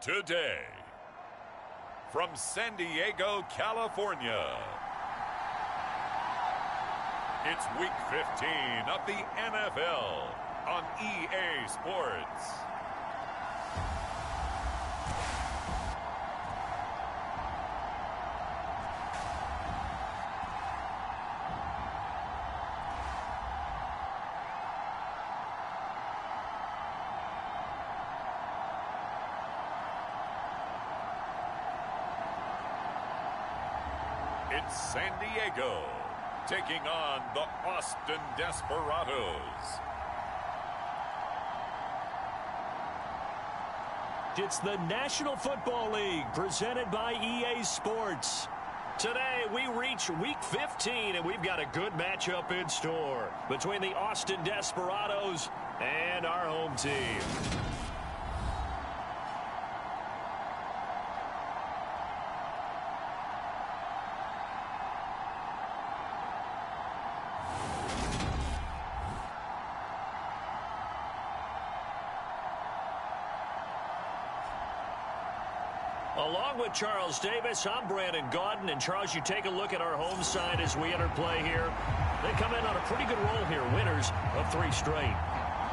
Today, from San Diego, California, it's Week 15 of the NFL on EA Sports. It's San Diego taking on the Austin Desperados. It's the National Football League presented by EA Sports. Today we reach Week 15 and we've got a good matchup in store between the Austin Desperados and our home team. Along with Charles Davis, I'm Brandon Gaudin. And Charles, you take a look at our home side as we enter play here. They come in on a pretty good roll here, winners of 3 straight.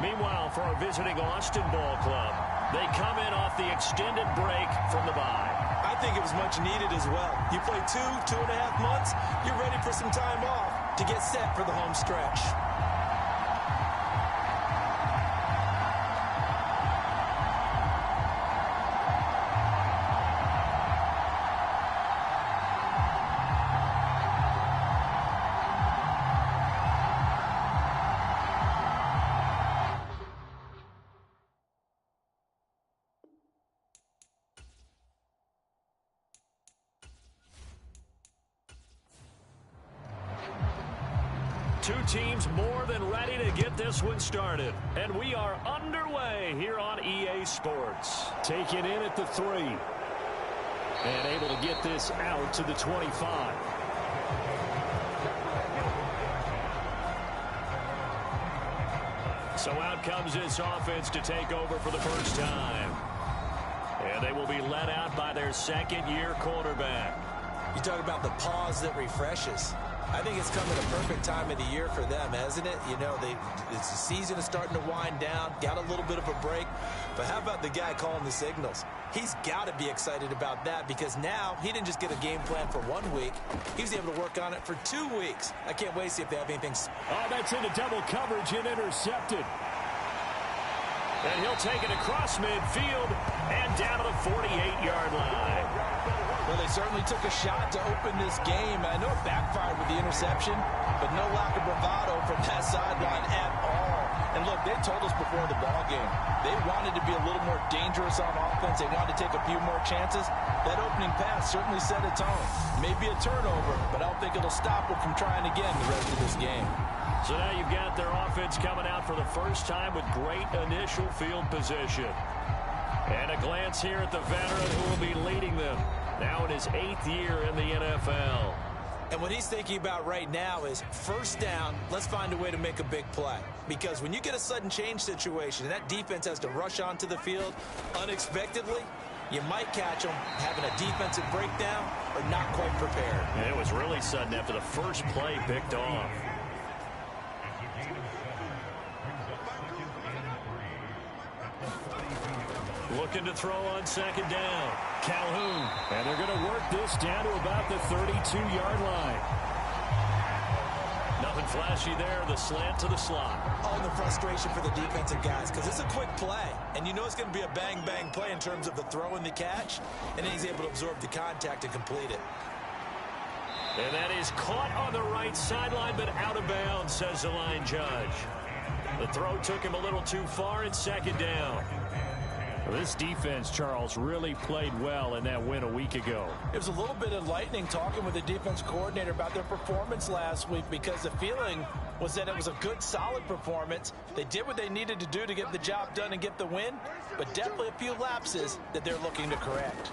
Meanwhile, for our visiting Austin Ball Club, they come in off the extended break from the bye. I think it was much needed as well. You play 2.5 months, you're ready for some time off to get set for the home stretch. Two teams more than ready to get this one started. And we are underway here on EA Sports. Taken in at the 3. And able to get this out to the 25. So out comes this offense to take over for the first time. And they will be led out by their second-year quarterback. You talk about the pause that refreshes. I think it's come at a perfect time of the year for them, hasn't it? You know, the season is starting to wind down, got a little bit of a break. But how about the guy calling the signals? He's got to be excited about that because now he didn't just get a game plan for 1 week. He was able to work on it for 2 weeks. I can't wait to see if they have anything. Oh, that's into double coverage and intercepted. And he'll take it across midfield and down to the 48-yard line. Well, they certainly took a shot to open this game. I know it backfired with the interception, but no lack of bravado from that sideline at all. And look, they told us before the ball game, they wanted to be a little more dangerous on offense. They wanted to take a few more chances. That opening pass certainly set a tone. Maybe a turnover, but I don't think it'll stop them from trying again the rest of this game. So now you've got their offense coming out for the first time with great initial field position. And a glance here at the veteran who will be leading them. Now in his 8th year in the NFL. And what he's thinking about right now is first down, let's find a way to make a big play. Because when you get a sudden change situation and that defense has to rush onto the field unexpectedly, you might catch them having a defensive breakdown or not quite prepared. And it was really sudden after the first play picked off. Looking to throw on second down. Calhoun. And they're going to work this down to about the 32-yard line. Nothing flashy there. The slant to the slot. Oh, the frustration for the defensive guys because it's a quick play. And you know it's going to be a bang-bang play in terms of the throw and the catch. And then he's able to absorb the contact and complete it. And that is caught on the right sideline, but out of bounds, says the line judge. The throw took him a little too far in second down. This defense, Charles, really played well in that win a week ago. It was a little bit enlightening talking with the defense coordinator about their performance last week because the feeling was that it was a good, solid performance. They did what they needed to do to get the job done and get the win, but definitely a few lapses that they're looking to correct.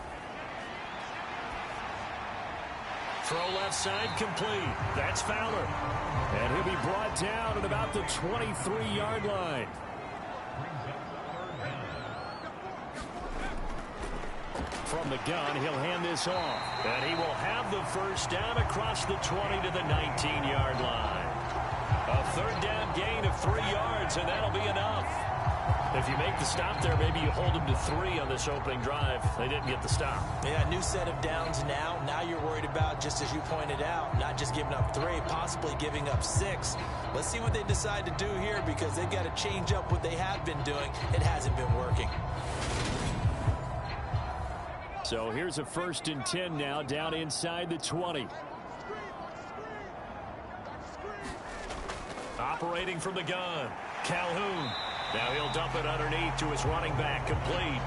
Throw left side complete. That's Fowler. And he'll be brought down at about the 23-yard line. From the gun, he'll hand this off. And he will have the first down across the 20 to the 19-yard line. A third down gain of 3 yards, and that'll be enough. If you make the stop there, maybe you hold them to 3 on this opening drive. They didn't get the stop. Yeah, new set of downs now. Now you're worried about, just as you pointed out, not just giving up 3, possibly giving up 6. Let's see what they decide to do here, because they've got to change up what they have been doing. It hasn't been working. So here's a 1st and 10 now, down inside the 20. Operating from the gun, Calhoun. Now he'll dump it underneath to his running back, complete.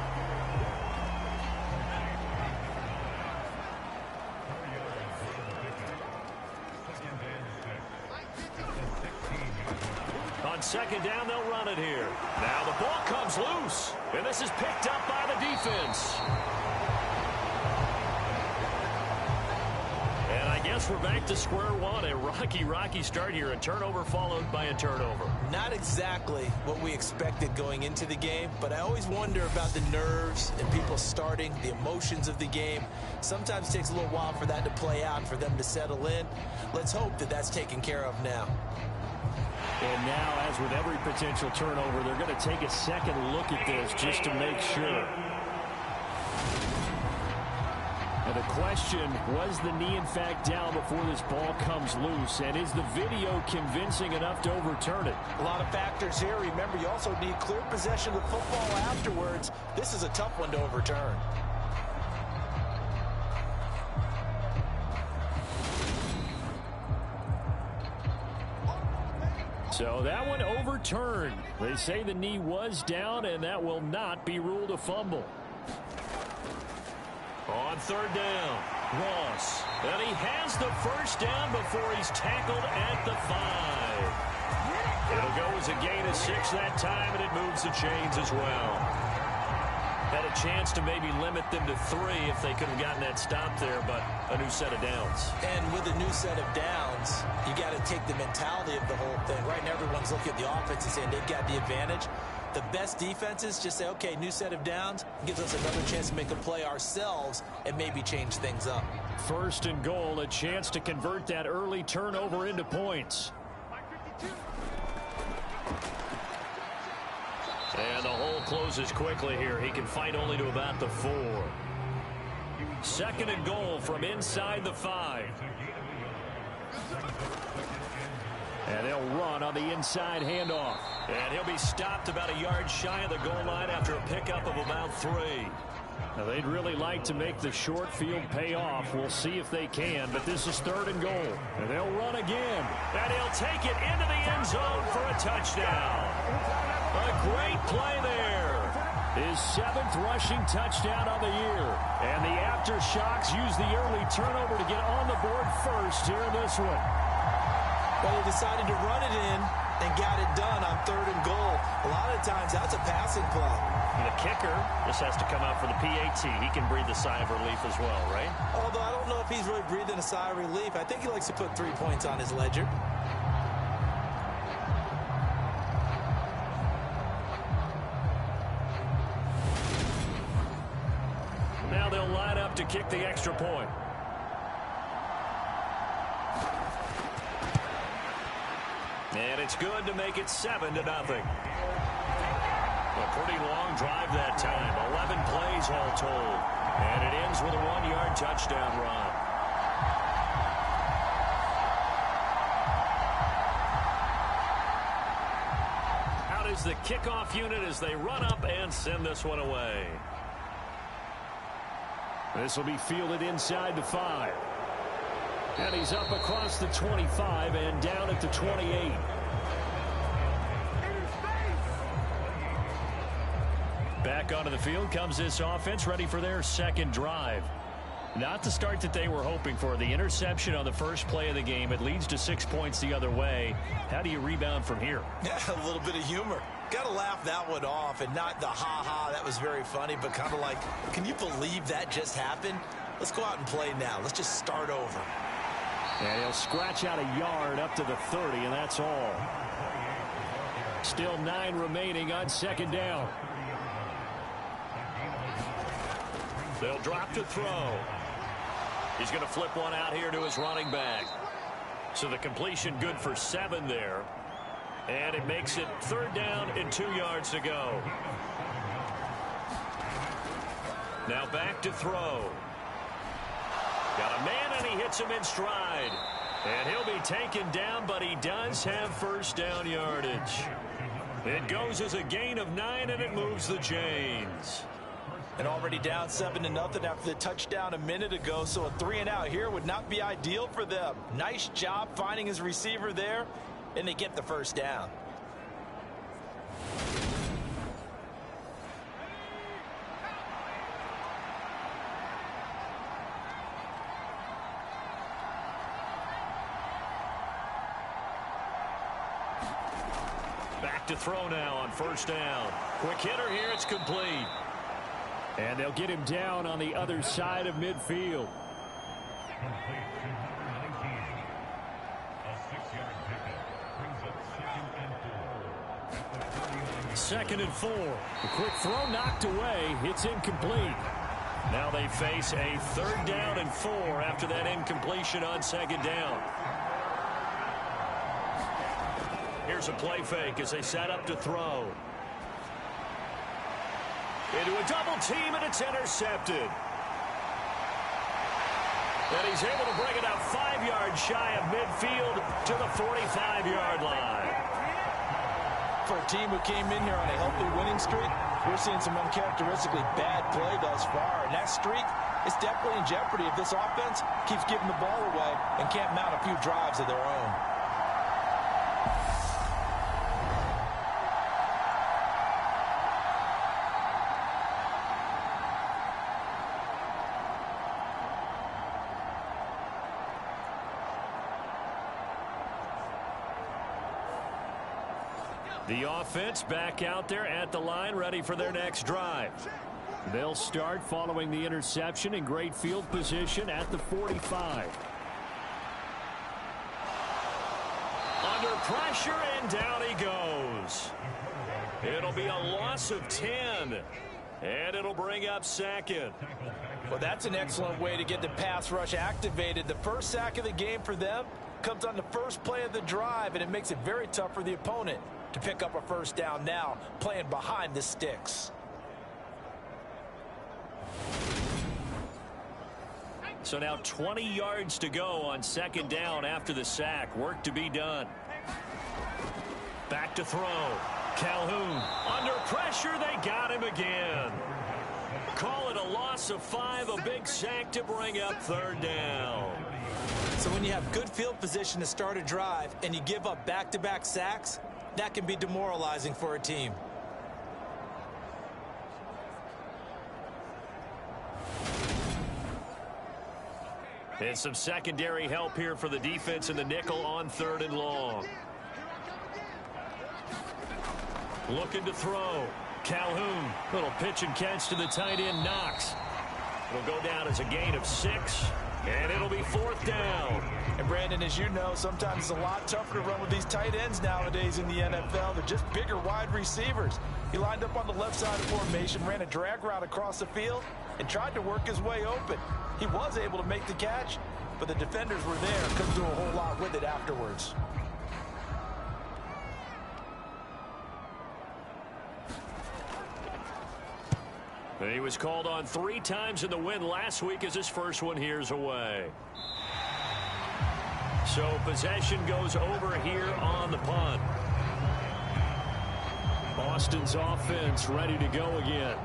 On 2nd down, they'll run it here. Now the ball comes loose, and this is picked up by the defense. I guess we're back to square one. A rocky start here. A turnover followed by a turnover. Not exactly what we expected going into the game, but I always wonder about the nerves and people starting, the emotions of the game. Sometimes it takes a little while for that to play out and for them to settle in. Let's hope that that's taken care of now. And now, as with every potential turnover, they're going to take a second look at this just to make sure. And the question, was the knee in fact down before this ball comes loose? And is the video convincing enough to overturn it? A lot of factors here. Remember, you also need clear possession of the football afterwards. This is a tough one to overturn. So that one overturned. They say the knee was down, and that will not be ruled a fumble. On 3rd down, Ross. And he has the first down before he's tackled at the 5. It'll go as a gain of 6 that time, and it moves the chains as well. Had a chance to maybe limit them to 3 if they could have gotten that stop there, but a new set of downs. And with a new set of downs, you got to take the mentality of the whole thing. Right now, everyone's looking at the offense and saying they've got the advantage. The best defenses just say, okay, new set of downs, gives us another chance to make a play ourselves and maybe change things up. 1st and goal, a chance to convert that early turnover into points. And the hole closes quickly here. He can fight only to about the 4. 2nd and goal from inside the 5. And they'll run on the inside handoff. And he'll be stopped about a yard shy of the goal line after a pickup of about 3. Now, they'd really like to make the short field pay off. We'll see if they can, but this is 3rd and goal. And they'll run again. And he'll take it into the end zone for a touchdown. A great play there. His 7th rushing touchdown on the year. And the aftershocks use the early turnover to get on the board first here in this one. Well, he decided to run it in and got it done on 3rd and goal. A lot of times, that's a passing play. And the kicker just has to come out for the PAT. He can breathe a sigh of relief as well, right? Although I don't know if he's really breathing a sigh of relief. I think he likes to put 3 points on his ledger. Now they'll line up to kick the extra point. And it's good to make it 7-0. A pretty long drive that time. 11 plays all told. And it ends with a 1-yard touchdown run. Out is the kickoff unit as they run up and send this one away. This will be fielded inside the 5. And he's up across the 25 and down at the 28. Back onto the field comes this offense, ready for their 2nd drive. Not the start that they were hoping for. The interception on the first play of the game. It leads to 6 points the other way. How do you rebound from here? Yeah, a little bit of humor. Got to laugh that one off, and not the ha-ha, that was very funny, but kind of like, can you believe that just happened? Let's go out and play now. Let's just start over. And he'll scratch out a yard up to the 30, and that's all. Still 9 remaining on 2nd down. They'll drop to throw. He's going to flip one out here to his running back. So the completion good for 7 there. And it makes it 3rd down and 2 yards to go. Now back to throw. Got a man, and he hits him in stride. And he'll be taken down, but he does have first down yardage. It goes as a gain of 9, and it moves the chains. And already down 7-0 after the touchdown a minute ago, so a 3-and-out here would not be ideal for them. Nice job finding his receiver there, and they get the first down. Back to throw now on first down. Quick hitter here, it's complete. And they'll get him down on the other side of midfield. Complete to number 19. A 6-yard pickup brings up 2nd and 4. 2nd and 4. The quick throw knocked away. It's incomplete. Now they face a 3rd down and 4 after that incompletion on 2nd down. Here's a play fake as they set up to throw. Into a double team, and it's intercepted. And he's able to bring it out 5 yards shy of midfield to the 45-yard line. For a team who came in here on a healthy winning streak, we're seeing some uncharacteristically bad play thus far. And that streak is definitely in jeopardy if this offense keeps giving the ball away and can't mount a few drives of their own. The offense back out there at the line, ready for their next drive. They'll start following the interception in great field position at the 45. Under pressure, and down he goes. It'll be a loss of 10, and it'll bring up 2nd. Well, that's an excellent way to get the pass rush activated. The first sack of the game for them comes on the first play of the drive, and it makes it very tough for the opponent to pick up a first down now, playing behind the sticks. So now 20 yards to go on 2nd down after the sack. Work to be done. Back to throw. Calhoun under pressure. They got him again. Call it a loss of 5. A big sack to bring up 3rd down. So when you have good field position to start a drive and you give up back-to-back sacks, that can be demoralizing for a team. And some secondary help here for the defense in the nickel on 3rd and long. Looking to throw. Calhoun. Little pitch and catch to the tight end, Knox. It'll go down as a gain of 6. And it'll be 4th down. And Brandon, as you know, sometimes it's a lot tougher to run with these tight ends nowadays in the NFL. They're just bigger wide receivers. He lined up on the left side of formation, ran a drag route across the field, and tried to work his way open. He was able to make the catch, but the defenders were there. Couldn't do a whole lot with it afterwards. And he was called on 3 times in the win last week as his first one here's away. So possession goes over here on the punt. Boston's offense ready to go again.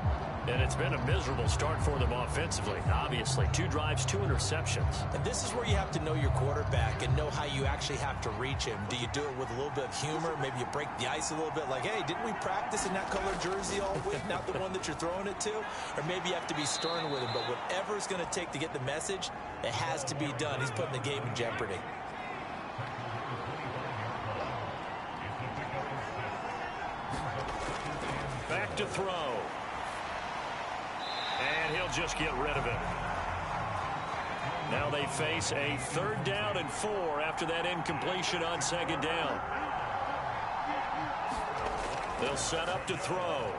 And it's been a miserable start for them offensively. Obviously, 2 drives, 2 interceptions. And this is where you have to know your quarterback and know how you actually have to reach him. Do you do it with a little bit of humor? Maybe you break the ice a little bit like, hey, didn't we practice in that color jersey all week? Not the one that you're throwing it to? Or maybe you have to be stern with him. But whatever it's going to take to get the message, it has to be done. He's putting the game in jeopardy. Back to throw. And he'll just get rid of it. Now they face a 3rd down and 4 after that incompletion on 2nd down. They'll set up to throw.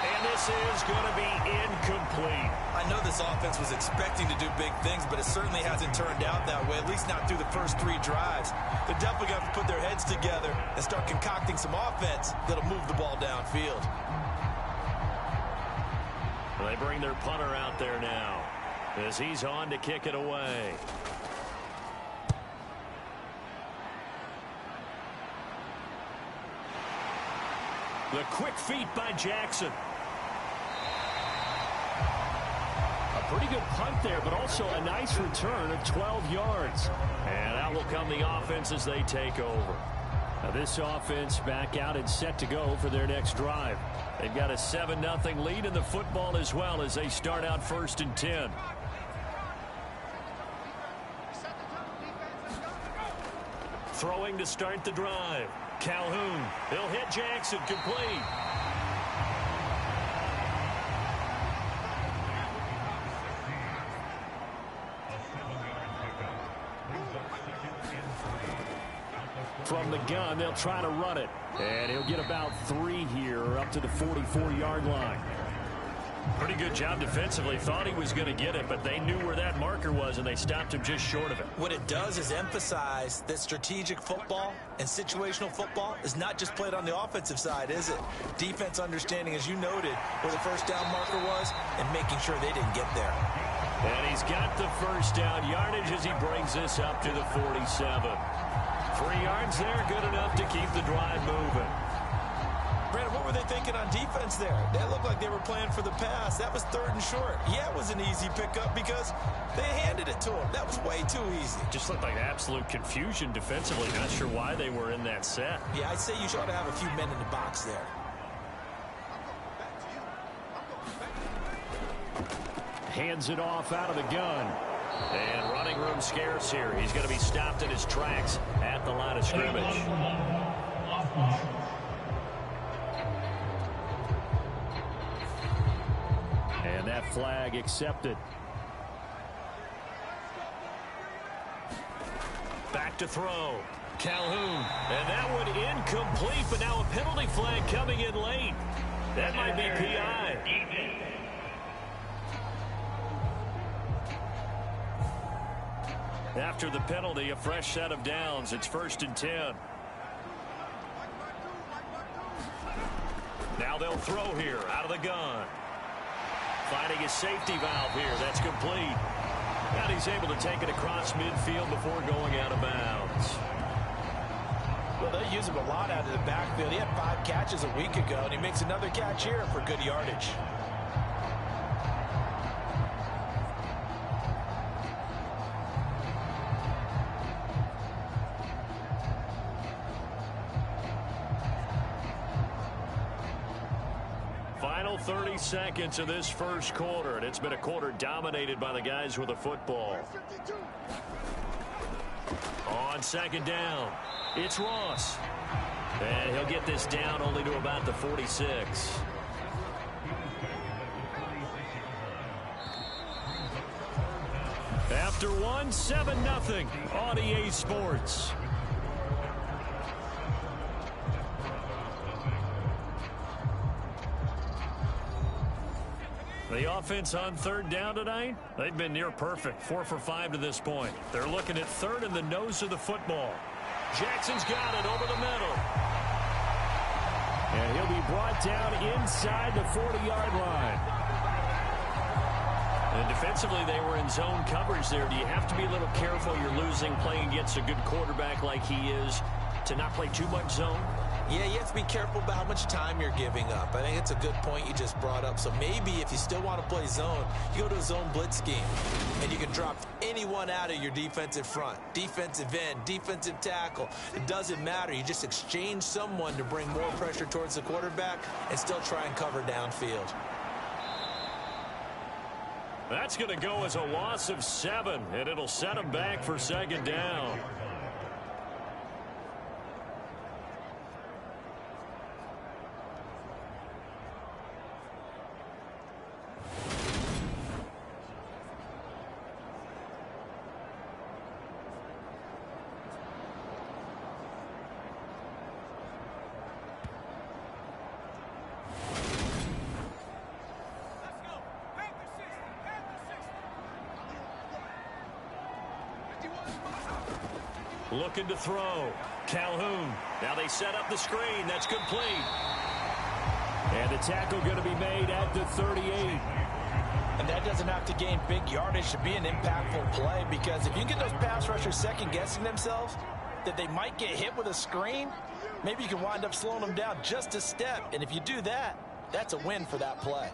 And this is going to be incomplete. I know this offense was expecting to do big things, but it certainly hasn't turned out that way, at least not through the first 3 drives. They're definitely going to have to put their heads together and start concocting some offense that'll move the ball downfield. They bring their punter out there now as he's on to kick it away. The quick feet by Jackson. A pretty good punt there, but also a nice return of 12 yards. And out will come the offense as they take over. Now this offense back out and set to go for their next drive. They've got a 7-0 lead in the football as well as they start out 1st and 10. Throwing to start the drive. Calhoun. He'll hit Jackson complete. From the gun, they'll try to run it. And he'll get about 3 here up to the 44-yard line. Pretty good job defensively. Thought he was going to get it, but they knew where that marker was, and they stopped him just short of it. What it does is emphasize that strategic football and situational football is not just played on the offensive side, is it? Defense understanding, as you noted, where the first down marker was and making sure they didn't get there. And he's got the first down yardage as he brings this up to the 47. 3 yards there, good enough to keep the drive moving. Brandon, what were they thinking on defense there? That looked like they were playing for the pass. That was 3rd and short. Yeah, it was an easy pickup because they handed it to him. That was way too easy. Just looked like absolute confusion defensively. Not sure why they were in that set. Yeah, I'd say you ought to have a few men in the box there. Hands it off out of the gun. And running room scarce here. He's going to be stopped in his tracks at the line of scrimmage. And that flag accepted. Back to throw. Calhoun. And that one incomplete, but now a penalty flag coming in late. That might be PI. After the penalty, a fresh set of downs. It's 1st and 10. Now they'll throw here out of the gun. Finding his safety valve here. That's complete. And he's able to take it across midfield before going out of bounds. Well, they use him a lot out of the backfield. He had 5 catches a week ago, and he makes another catch here for good yardage. Final 30 seconds of this first quarter, and it's been a quarter dominated by the guys with the football. On 2nd down, it's Ross. And he'll get this down only to about the 46. After one, 7-0 on EA Sports. The offense on 3rd down tonight, they've been near perfect. 4 for 5 to this point. They're looking at 3rd in the nose of the football. Jackson's got it over the middle. And he'll be brought down inside the 40-yard line. And defensively, they were in zone coverage there. Do you have to be a little careful? You're losing playing against a good quarterback like he is to not play too much zone? Yeah, you have to be careful about how much time you're giving up. I think it's a good point you just brought up. So maybe if you still want to play zone, you go to a zone blitz scheme. And you can drop anyone out of your defensive front. Defensive end, defensive tackle. It doesn't matter. You just exchange someone to bring more pressure towards the quarterback and still try and cover downfield. That's going to go as a loss of 7, and it'll set them back for 2nd down. Looking to throw. Calhoun. Now they set up the screen. That's complete. And the tackle going to be made at the 38. And that doesn't have to gain big yardage to be an impactful play, because if you can get those pass rushers second-guessing themselves that they might get hit with a screen, maybe you can wind up slowing them down just a step. And if you do that, that's a win for that play.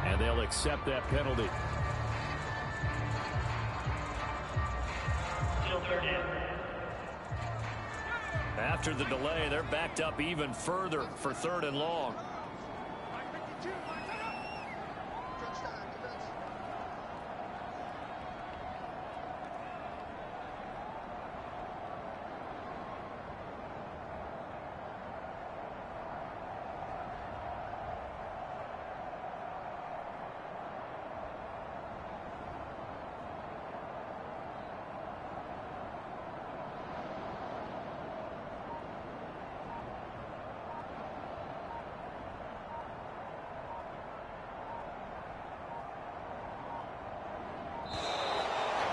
And they'll accept that penalty. After the delay, they're backed up even further for 3rd and long.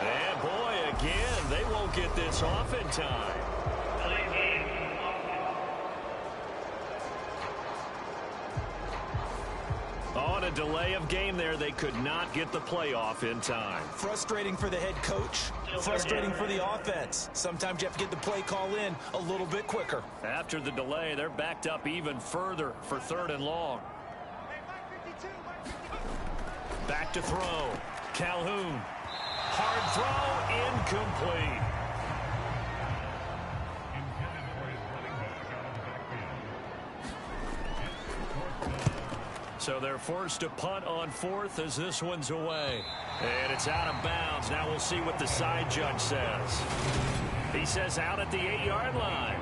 And boy, again, they won't get this off in time. On a delay of game there, they could not get the play off in time. Frustrating for the head coach, frustrating for the offense. Sometimes you have to get the play call in a little bit quicker. After the delay, they're backed up even further for 3rd and long. Back to throw. Calhoun. Hard throw, incomplete. So they're forced to punt on 4th as this one's away. And it's out of bounds. Now we'll see what the side judge says. He says out at the 8-yard line.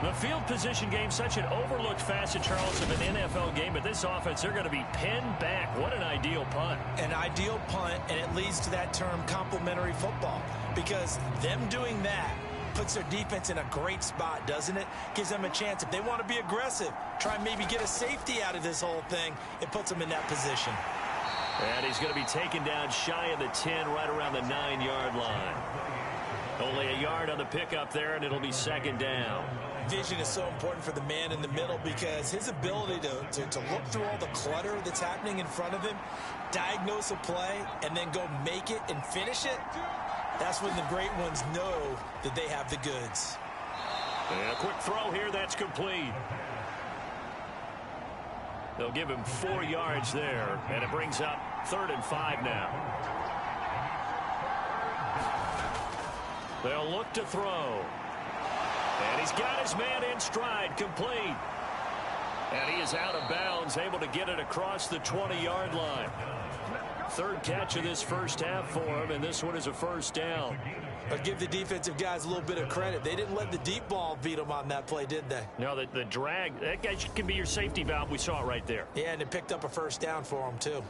The field position game, such an overlooked facet, Charles, of an NFL game. But this offense, they're going to be pinned back. What an ideal punt. An ideal punt, and it leads to that term complementary football. Because them doing that puts their defense in a great spot, doesn't it? Gives them a chance. If they want to be aggressive, try and maybe get a safety out of this whole thing, it puts them in that position. And he's going to be taken down shy of the 10, right around the 9-yard line. Only a yard on the pickup there, and it'll be 2nd down. Vision is so important for the man in the middle, because his ability to look through all the clutter that's happening in front of him, diagnose a play, and then go make it and finish it, that's when the great ones know that they have the goods. And a quick throw here, that's complete. They'll give him 4 yards there, and it brings up 3rd and 5 now. They'll look to throw. And he's got his man in stride, complete. And he is out of bounds, able to get it across the 20-yard line. 3rd catch of this first half for him, and this one is a 1st down. But give the defensive guys a little bit of credit. They didn't let the deep ball beat them on that play, did they? No, the drag, that guy can be your safety valve. We saw it right there. Yeah, and it picked up a 1st down for them, too.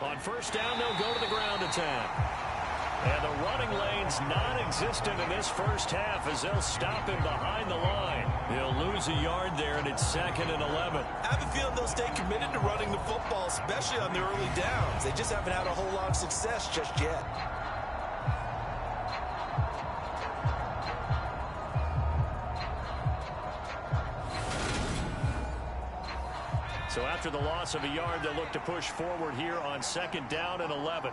On 1st down, they'll go to the ground attack. And the running lane's non-existent in this first half as they'll stop him behind the line. He'll lose a yard there, and it's 2nd and 11. I have a feeling they'll stay committed to running the football, especially on the early downs. They just haven't had a whole lot of success just yet. So after the loss of a yard, they'll look to push forward here on 2nd down and 11.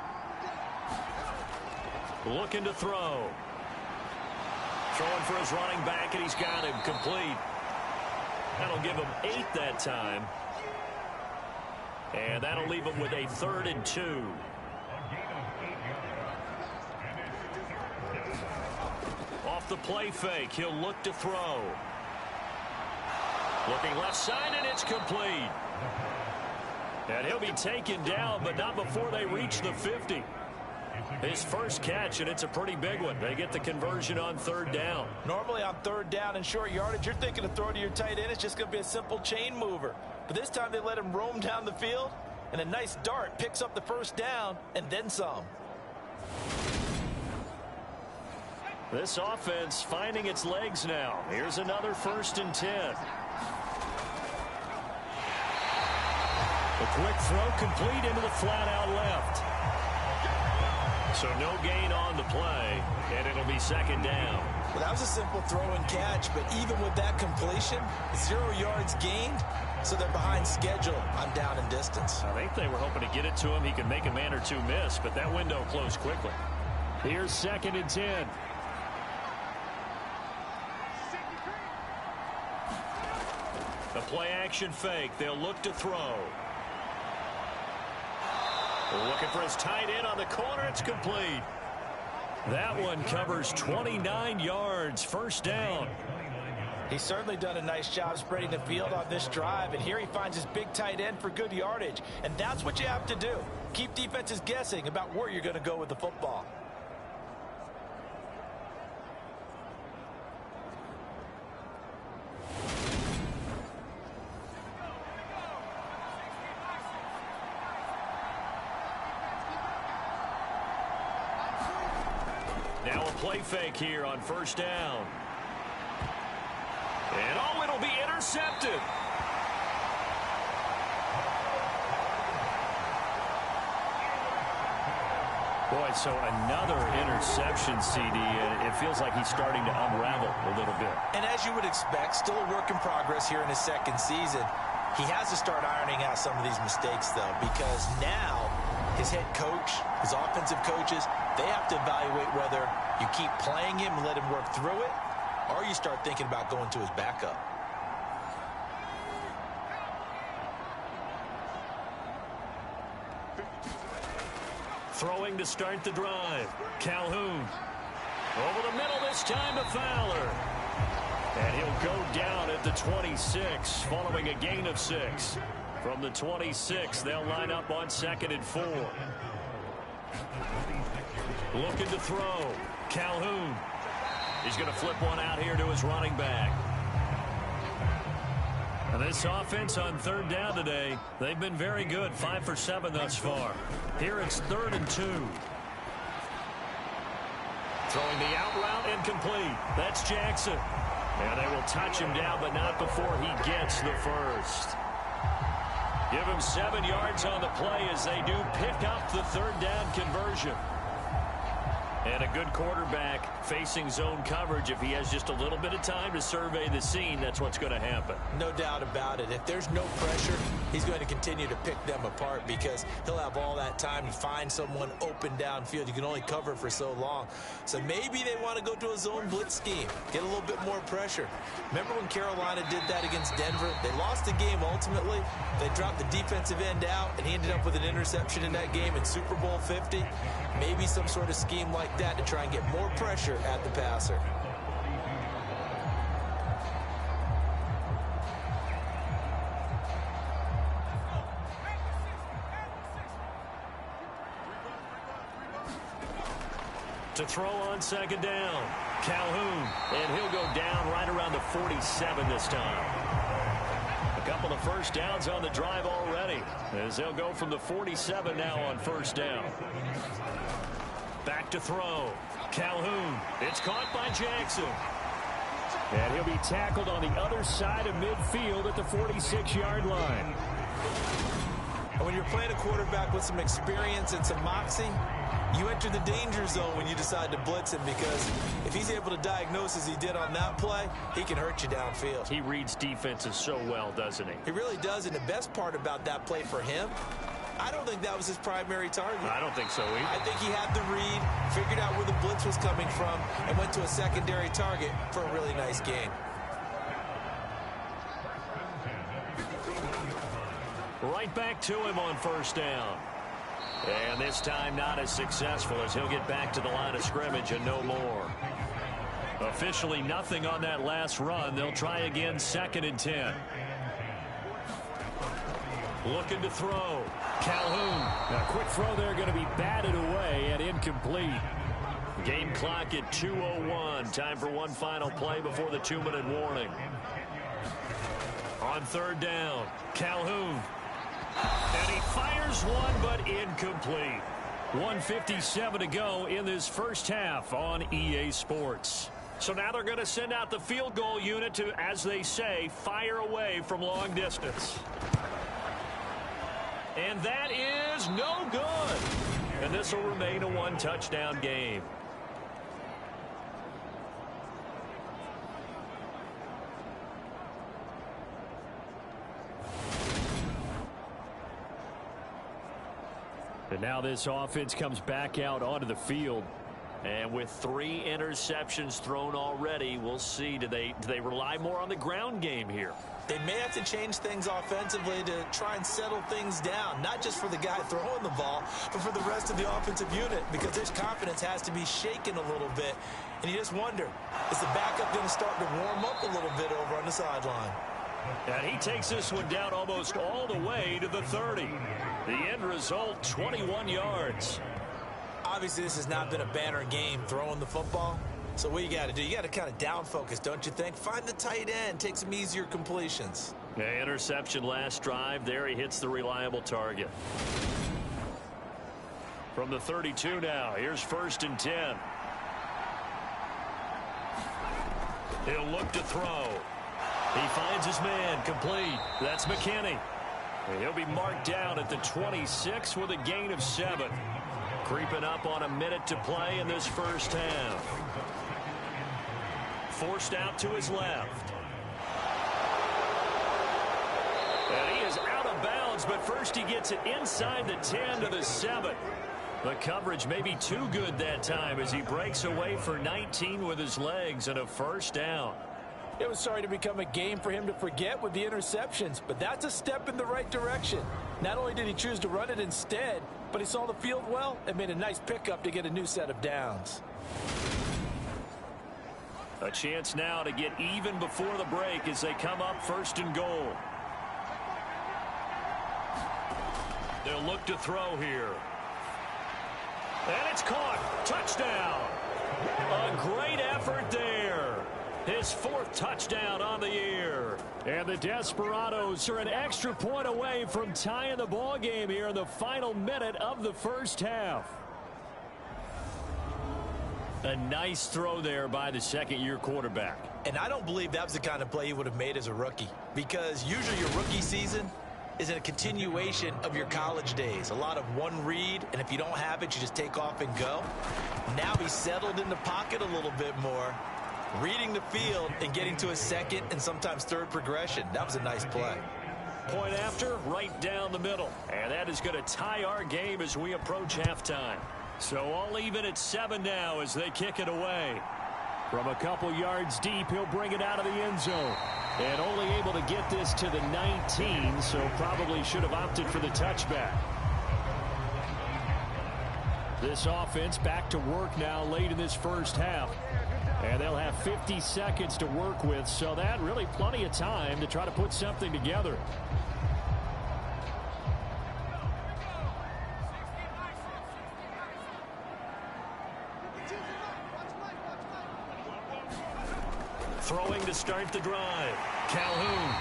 Looking to throw. Throwing for his running back, and he's got him complete. That'll give him 8 that time. And that'll leave him with a 3rd and 2. Off the play fake, he'll look to throw. Looking left side, and it's complete. And he'll be taken down, but not before they reach the 50. His first catch, and it's a pretty big one. They get the conversion on third down. Normally on third down and short yardage, you're thinking of throwing to your tight end. It's just going to be a simple chain mover. But this time they let him roam down the field, and a nice dart picks up the first down and then some. This offense finding its legs now. Here's another 1st and 10. A quick throw complete into the flat out left. So no gain on the play, and it'll be 2nd down. Well, that was a simple throw and catch, but even with that completion, 0 yards gained, so they're behind schedule on down and distance. I think they were hoping to get it to him. He could make a man or two miss, but that window closed quickly. Here's 2nd and 10. The play action fake. They'll look to throw. Looking for his tight end on the corner. It's complete. That one covers 29 yards. 1st down. He's certainly done a nice job spreading the field on this drive, and here he finds his big tight end for good yardage. And that's what you have to do. Keep defenses guessing about where you're going to go with the football. Now a play fake here on 1st down. And oh, it'll be intercepted. Boy, so another interception, CD. It feels like he's starting to unravel a little bit. And as you would expect, still a work in progress here in his 2nd season. He has to start ironing out some of these mistakes, though, because now his head coach, his offensive coaches, they have to evaluate whether you keep playing him and let him work through it, or you start thinking about going to his backup. Throwing to start the drive. Calhoun. Over the middle this time to Fowler. And he'll go down at the 26 following a gain of 6. From the 26, they'll line up on 2nd and 4. Looking to throw. Calhoun. He's going to flip one out here to his running back. And this offense on 3rd down today, they've been very good. 5 for 7 thus far. Here it's 3rd and 2. Throwing the out route incomplete. That's Jackson. And they will touch him down, but not before he gets the first. Give him 7 yards on the play as they do pick up the 3rd down conversion. And a good quarterback facing zone coverage. If he has just a little bit of time to survey the scene, that's what's going to happen. No doubt about it. If there's no pressure, he's going to continue to pick them apart because he'll have all that time to find someone open downfield. You can only cover for so long. So maybe they want to go to a zone blitz scheme, get a little bit more pressure. Remember when Carolina did that against Denver? They lost the game ultimately. They dropped the defensive end out, and he ended up with an interception in that game in Super Bowl 50. Maybe some sort of scheme like that to try and get more pressure at the passer. To throw on 2nd down, Calhoun, and he'll go down right around the 47 this time. A couple of first downs on the drive already, as they'll go from the 47 now on 1st down. Back to throw. Calhoun. It's caught by Jackson. And he'll be tackled on the other side of midfield at the 46-yard line. And when you're playing a quarterback with some experience and some moxie, you enter the danger zone when you decide to blitz him, because if he's able to diagnose as he did on that play, he can hurt you downfield. He reads defenses so well, doesn't he? He really does, and the best part about that play for him, I don't think that was his primary target. I don't think so either. I think he had the read, figured out where the blitz was coming from, and went to a secondary target for a really nice gain. Right back to him on 1st down. And this time not as successful, as he'll get back to the line of scrimmage and no more. Officially nothing on that last run. They'll try again 2nd and 10. Looking to throw. Calhoun. A quick throw there, going to be batted away and incomplete. Game clock at 2:01. Time for one final play before the 2-minute warning. On third down, Calhoun. And he fires one, but incomplete. 1:57 to go in this first half on EA Sports. So now they're going to send out the field goal unit to, as they say, fire away from long distance. And that is no good. And this will remain a one-touchdown game. And now this offense comes back out onto the field. And with 3 interceptions thrown already, we'll see. Do they rely more on the ground game here? They may have to change things offensively to try and settle things down, not just for the guy throwing the ball, but for the rest of the offensive unit, because their confidence has to be shaken a little bit. And you just wonder, is the backup going to start to warm up a little bit over on the sideline? And he takes this one down almost all the way to the 30. The end result, 21 yards. Obviously, this has not been a banner game throwing the football. So what you got to do, you got to kind of down focus, don't you think? Find the tight end, take some easier completions. Yeah, interception last drive. There he hits the reliable target. From the 32 now, here's 1st and 10. He'll look to throw. He finds his man, complete. That's McKinney. And he'll be marked down at the 26 with a gain of 7. Creeping up on a minute to play in this first half. Forced out to his left. And he is out of bounds, but first he gets it inside the 10 to the 7. The coverage may be too good that time as he breaks away for 19 with his legs and a first down. It was starting to become a game for him to forget with the interceptions, but that's a step in the right direction. Not only did he choose to run it instead, but he saw the field well and made a nice pickup to get a new set of downs. A chance now to get even before the break as they come up 1st and goal. They'll look to throw here. And it's caught. Touchdown. A great effort there. His 4th touchdown on the year. And the Desperados are an extra point away from tying the ball game here in the final minute of the first half. A nice throw there by the second-year quarterback. And I don't believe that was the kind of play he would have made as a rookie, because usually your rookie season is a continuation of your college days. A lot of one read, and if you don't have it, you just take off and go. Now he's settled in the pocket a little bit more, reading the field and getting to a 2nd and sometimes 3rd progression. That was a nice play. Point after, right down the middle. And that is going to tie our game as we approach halftime. So all even at 7 now as they kick it away. From a couple yards deep, he'll bring it out of the end zone. And only able to get this to the 19, so probably should have opted for the touchback. This offense back to work now late in this first half. And they'll have 50 seconds to work with, so that really plenty of time to try to put something together. Throwing to start the drive. Calhoun.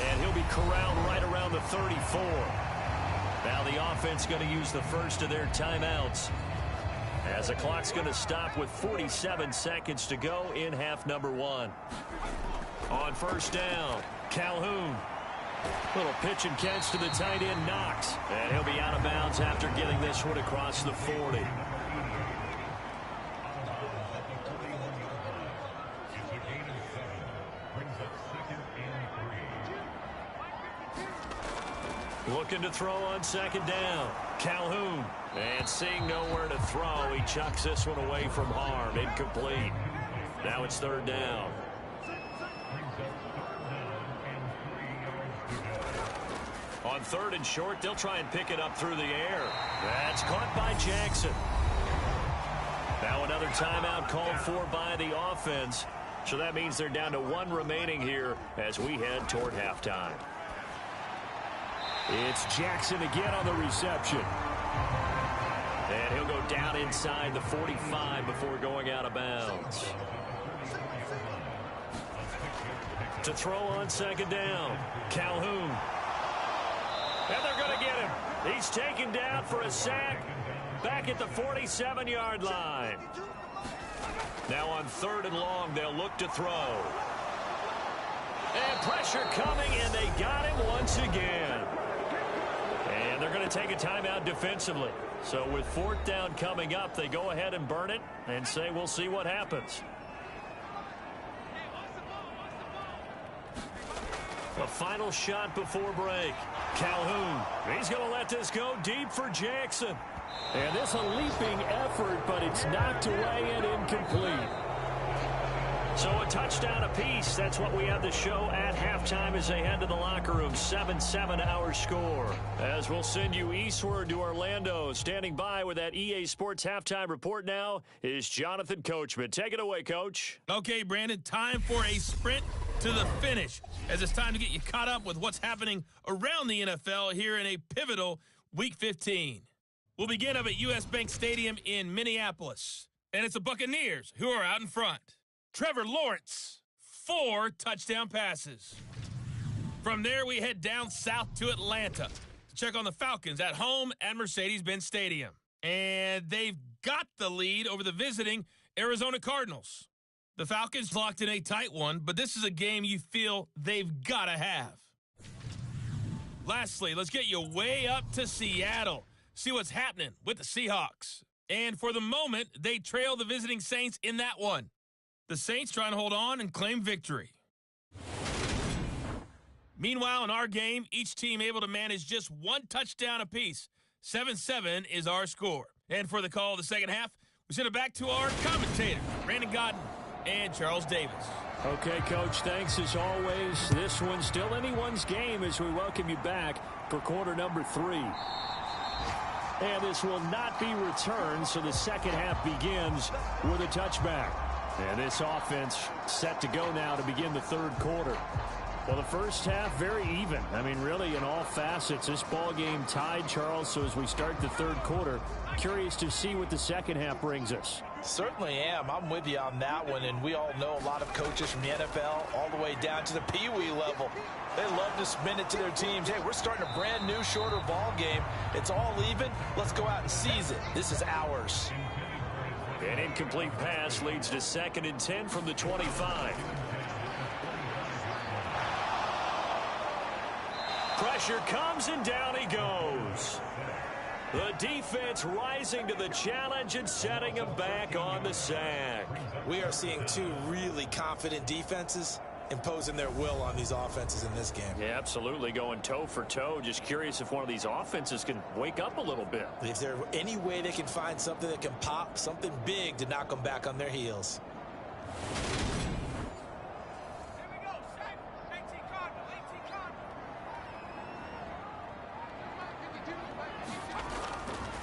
And he'll be corralled right around the 34. Now the offense going to use the first of their timeouts, as the clock's going to stop with 47 seconds to go in half number 1. On 1st down, Calhoun. Little pitch and catch to the tight end, Knox. And he'll be out of bounds after getting this one across the 40. Looking to throw on 2nd down. Calhoun. And seeing nowhere to throw, he chucks this one away from harm. Incomplete. Now it's 3rd down. On 3rd and short, they'll try and pick it up through the air. That's caught by Jackson. Now another timeout called for by the offense. So that means they're down to 1 remaining here as we head toward halftime. It's Jackson again on the reception. And he'll go down inside the 45 before going out of bounds. To throw on second down, Calhoun. And they're going to get him. He's taken down for a sack back at the 47-yard line. Now on 3rd and long, they'll look to throw. And pressure coming, and they got him once again. And they're going to take a timeout defensively. So with 4th down coming up, they go ahead and burn it and say we'll see what happens. The final shot before break. Calhoun. He's going to let this go deep for Jackson. And this a leaping effort, but it's knocked away and incomplete. So a touchdown apiece. That's what we have to show at halftime as they head to the locker room. 7-7 our score. As we'll send you eastward to Orlando. Standing by with that EA Sports halftime report now is Jonathan Coachman. Take it away, Coach. Okay, Brandon, time for a sprint to the finish, as it's time to get you caught up with what's happening around the NFL here in a pivotal Week 15. We'll begin up at U.S. Bank Stadium in Minneapolis, and it's the Buccaneers who are out in front. Trevor Lawrence, 4 touchdown passes. From there, we head down south to Atlanta to check on the Falcons at home at Mercedes-Benz Stadium. And they've got the lead over the visiting Arizona Cardinals. The Falcons locked in a tight one, but this is a game you feel they've got to have. Lastly, let's get you way up to Seattle. See what's happening with the Seahawks. And for the moment, they trail the visiting Saints in that one. The Saints trying to hold on and claim victory. Meanwhile, in our game, each team able to manage just 1 touchdown apiece. 7-7 is our score. And for the call of the second half, we send it back to our commentators, Brandon Godden and Charles Davis. Okay, Coach, thanks as always. This one's still anyone's game as we welcome you back for quarter number 3. And this will not be returned, so the second half begins with a touchback. And this offense set to go now to begin the 3rd quarter. Well, the first half, very even. I mean, really, in all facets, this ball game tied, Charles. So as we start the 3rd quarter, curious to see what the second half brings us. Certainly am. I'm with you on that one. And we all know a lot of coaches from the NFL all the way down to the Pee Wee level. They love to spin it to their teams. Hey, we're starting a brand new, shorter ball game. It's all even. Let's go out and seize it. This is ours. An incomplete pass leads to 2nd and 10 from the 25. Pressure comes and down he goes. The defense rising to the challenge and setting him back on the sack. We are seeing 2 really confident defenses imposing their will on these offenses in this game. Yeah, absolutely, going toe for toe. Just curious if one of these offenses can wake up a little bit. Is there any way they can find something that can pop, something big to knock them back on their heels?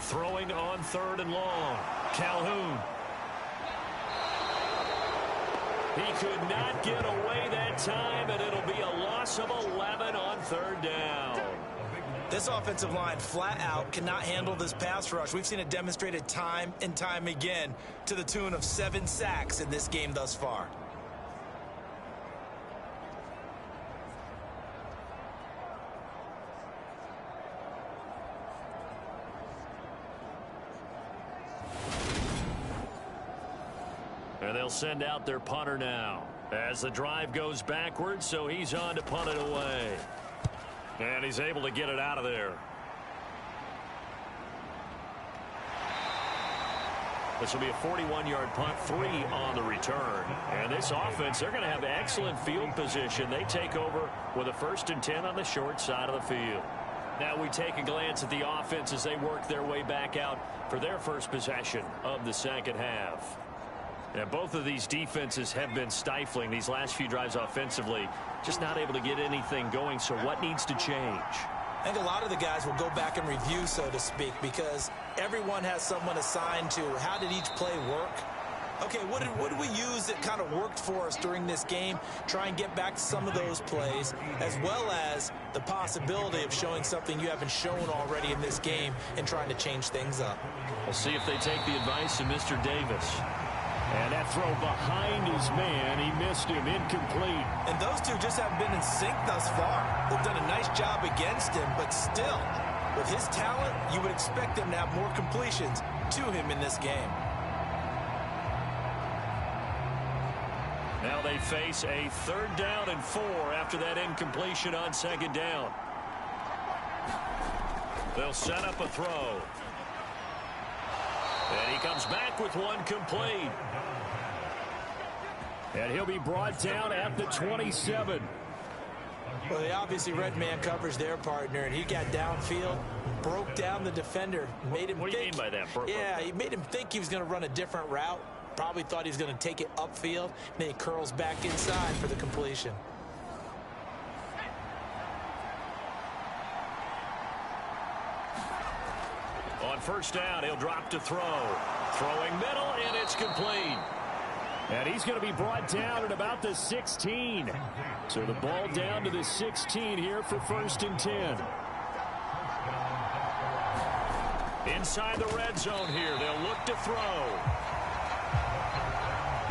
Throwing on 3rd and long. Calhoun. He could not get away that time, and it'll be a loss of 11 on 3rd down. This offensive line flat out cannot handle this pass rush. We've seen it demonstrated time and time again to the tune of 7 sacks in this game thus far. And they'll send out their punter now as the drive goes backwards, so he's on to punt it away. And he's able to get it out of there. This will be a 41-yard punt, 3 on the return. And this offense, they're going to have excellent field position. They take over with a 1st and 10 on the short side of the field. Now we take a glance at the offense as they work their way back out for their first possession of the second half. And both of these defenses have been stifling these last few drives offensively, just not able to get anything going. So what needs to change? I think a lot of the guys will go back and review, so to speak, because everyone has someone assigned to how did each play work Okay, what did we use that kind of worked for us during this game? Try and get back to some of those plays, as well as the possibility of showing something you haven't shown already in this game and trying to change things up. We'll see if they take the advice of Mr. Davis. And that throw behind his man, he missed him, incomplete. And those two just haven't been in sync thus far. They've done a nice job against him, but still, with his talent, you would expect them to have more completions to him in this game. Now they face a 3rd down and 4 after that incompletion on 2nd down. They'll set up a throw. And he comes back with one complete. And he'll be brought down at the 27. Well, they obviously read man coverage their partner, and he got downfield, broke down the defender, made him What do you mean by that? Yeah, he made him think he was going to run a different route. Probably thought he was going to take it upfield. Then he curls back inside for the completion. On 1st down, he'll drop to throw. Throwing middle, and it's complete. And he's going to be brought down at about the 16. So the ball down to the 16 here for 1st and 10. Inside the red zone here, they'll look to throw.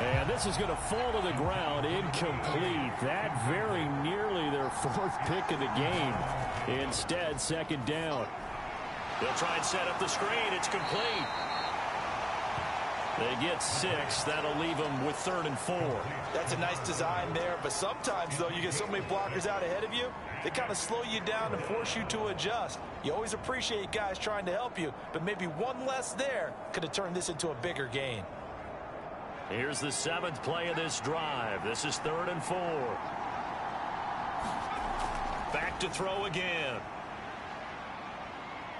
And this is going to fall to the ground, incomplete. That very nearly their 4th pick of the game. Instead, 2nd down. They'll try and set up the screen. It's complete. They get 6. That'll leave them with 3rd and 4. That's a nice design there, but sometimes, though, you get so many blockers out ahead of you, they kind of slow you down and force you to adjust. You always appreciate guys trying to help you, but maybe one less there could have turned this into a bigger gain. Here's the 7th play of this drive. This is 3rd and 4. Back to throw again.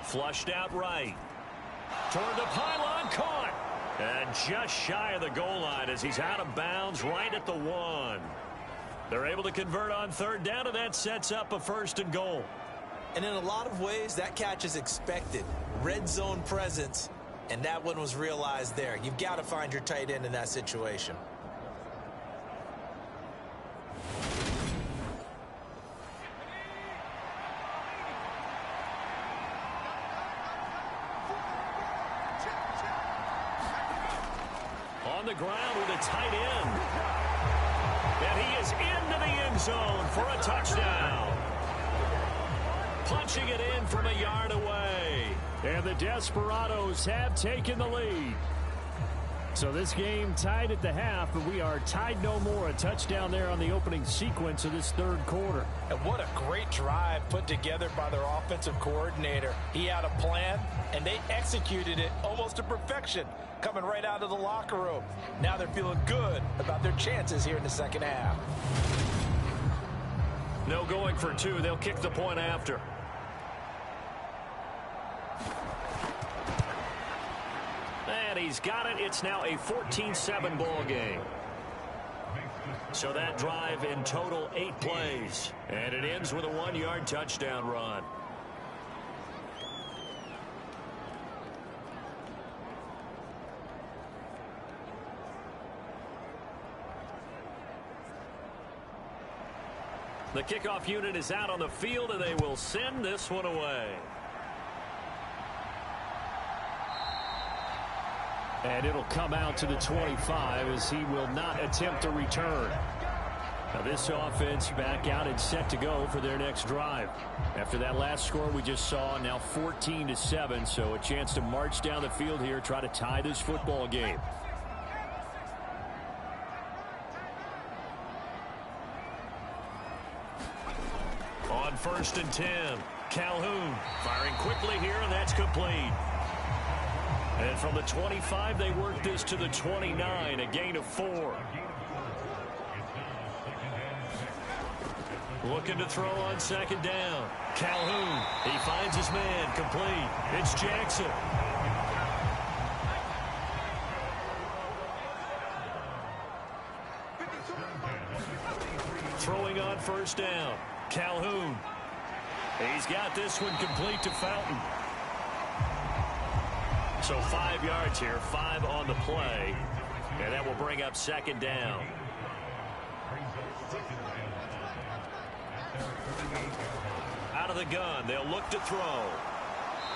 Flushed out right. Toward the pylon, caught. And just shy of the goal line as he's out of bounds right at the 1. They're able to convert on 3rd down, and that sets up a 1st and goal. And in a lot of ways, that catch is expected. Red zone presence. And that one was realized there. You've got to find your tight end in that situation. On the ground with a tight end. And he is into the end zone for a touchdown. Punching it in from a yard away. And the Desperados have taken the lead. So this game tied at the half, but we are tied no more. A touchdown there on the opening sequence of this 3rd quarter. And what a great drive put together by their offensive coordinator. He had a plan, and they executed it almost to perfection, coming right out of the locker room. Now they're feeling good about their chances here in the 2nd half. No going for 2. They'll kick the point after. And he's got it. It's now a 14-7 ball game. So that drive in total 8 plays. And it ends with a 1-yard touchdown run. The kickoff unit is out on the field, and they will send this one away. And it'll come out to the 25 as he will not attempt a return. Now this offense back out and set to go for their next drive. After that last score we just saw, now 14-7, so a chance to march down the field here, try to tie this football game. On 1st and 10, Calhoun firing quickly here, and that's complete. And from the 25, they work this to the 29, a gain of 4. Looking to throw on 2nd down. Calhoun, he finds his man, complete. It's Jackson. Throwing on 1st down. Calhoun. He's got this one complete to Fountain. So 5 yards here, 5 on the play. And that will bring up second down. Out of the gun, they'll look to throw.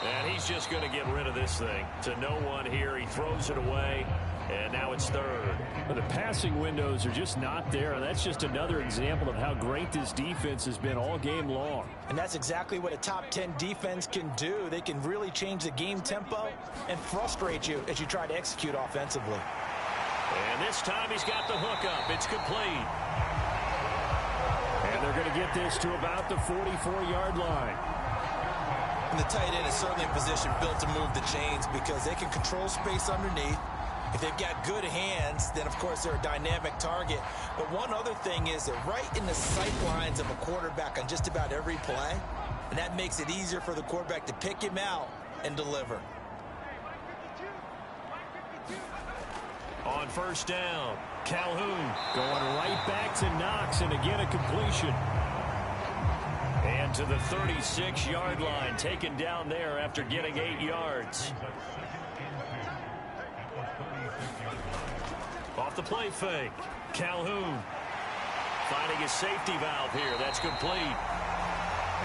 And he's just going to get rid of this thing. To no one here, he throws it away. And now it's third. The passing windows are just not there. And that's just another example of how great this defense has been all game long. And that's exactly what a top 10 defense can do. They can really change the game tempo and frustrate you as you try to execute offensively. And this time he's got the hook up. It's complete. And they're going to get this to about the 44-yard line. And the tight end is certainly in position built to move the chains because they can control space underneath. If they've got good hands, then, of course, they're a dynamic target. But one other thing is they're right in the sight lines of a quarterback on just about every play. And that makes it easier for the quarterback to pick him out and deliver. On first down, Calhoun going right back to Knox, and again a completion. And to the 36-yard line, taken down there after getting 8 yards. Off the play fake, Calhoun finding his safety valve here. That's complete.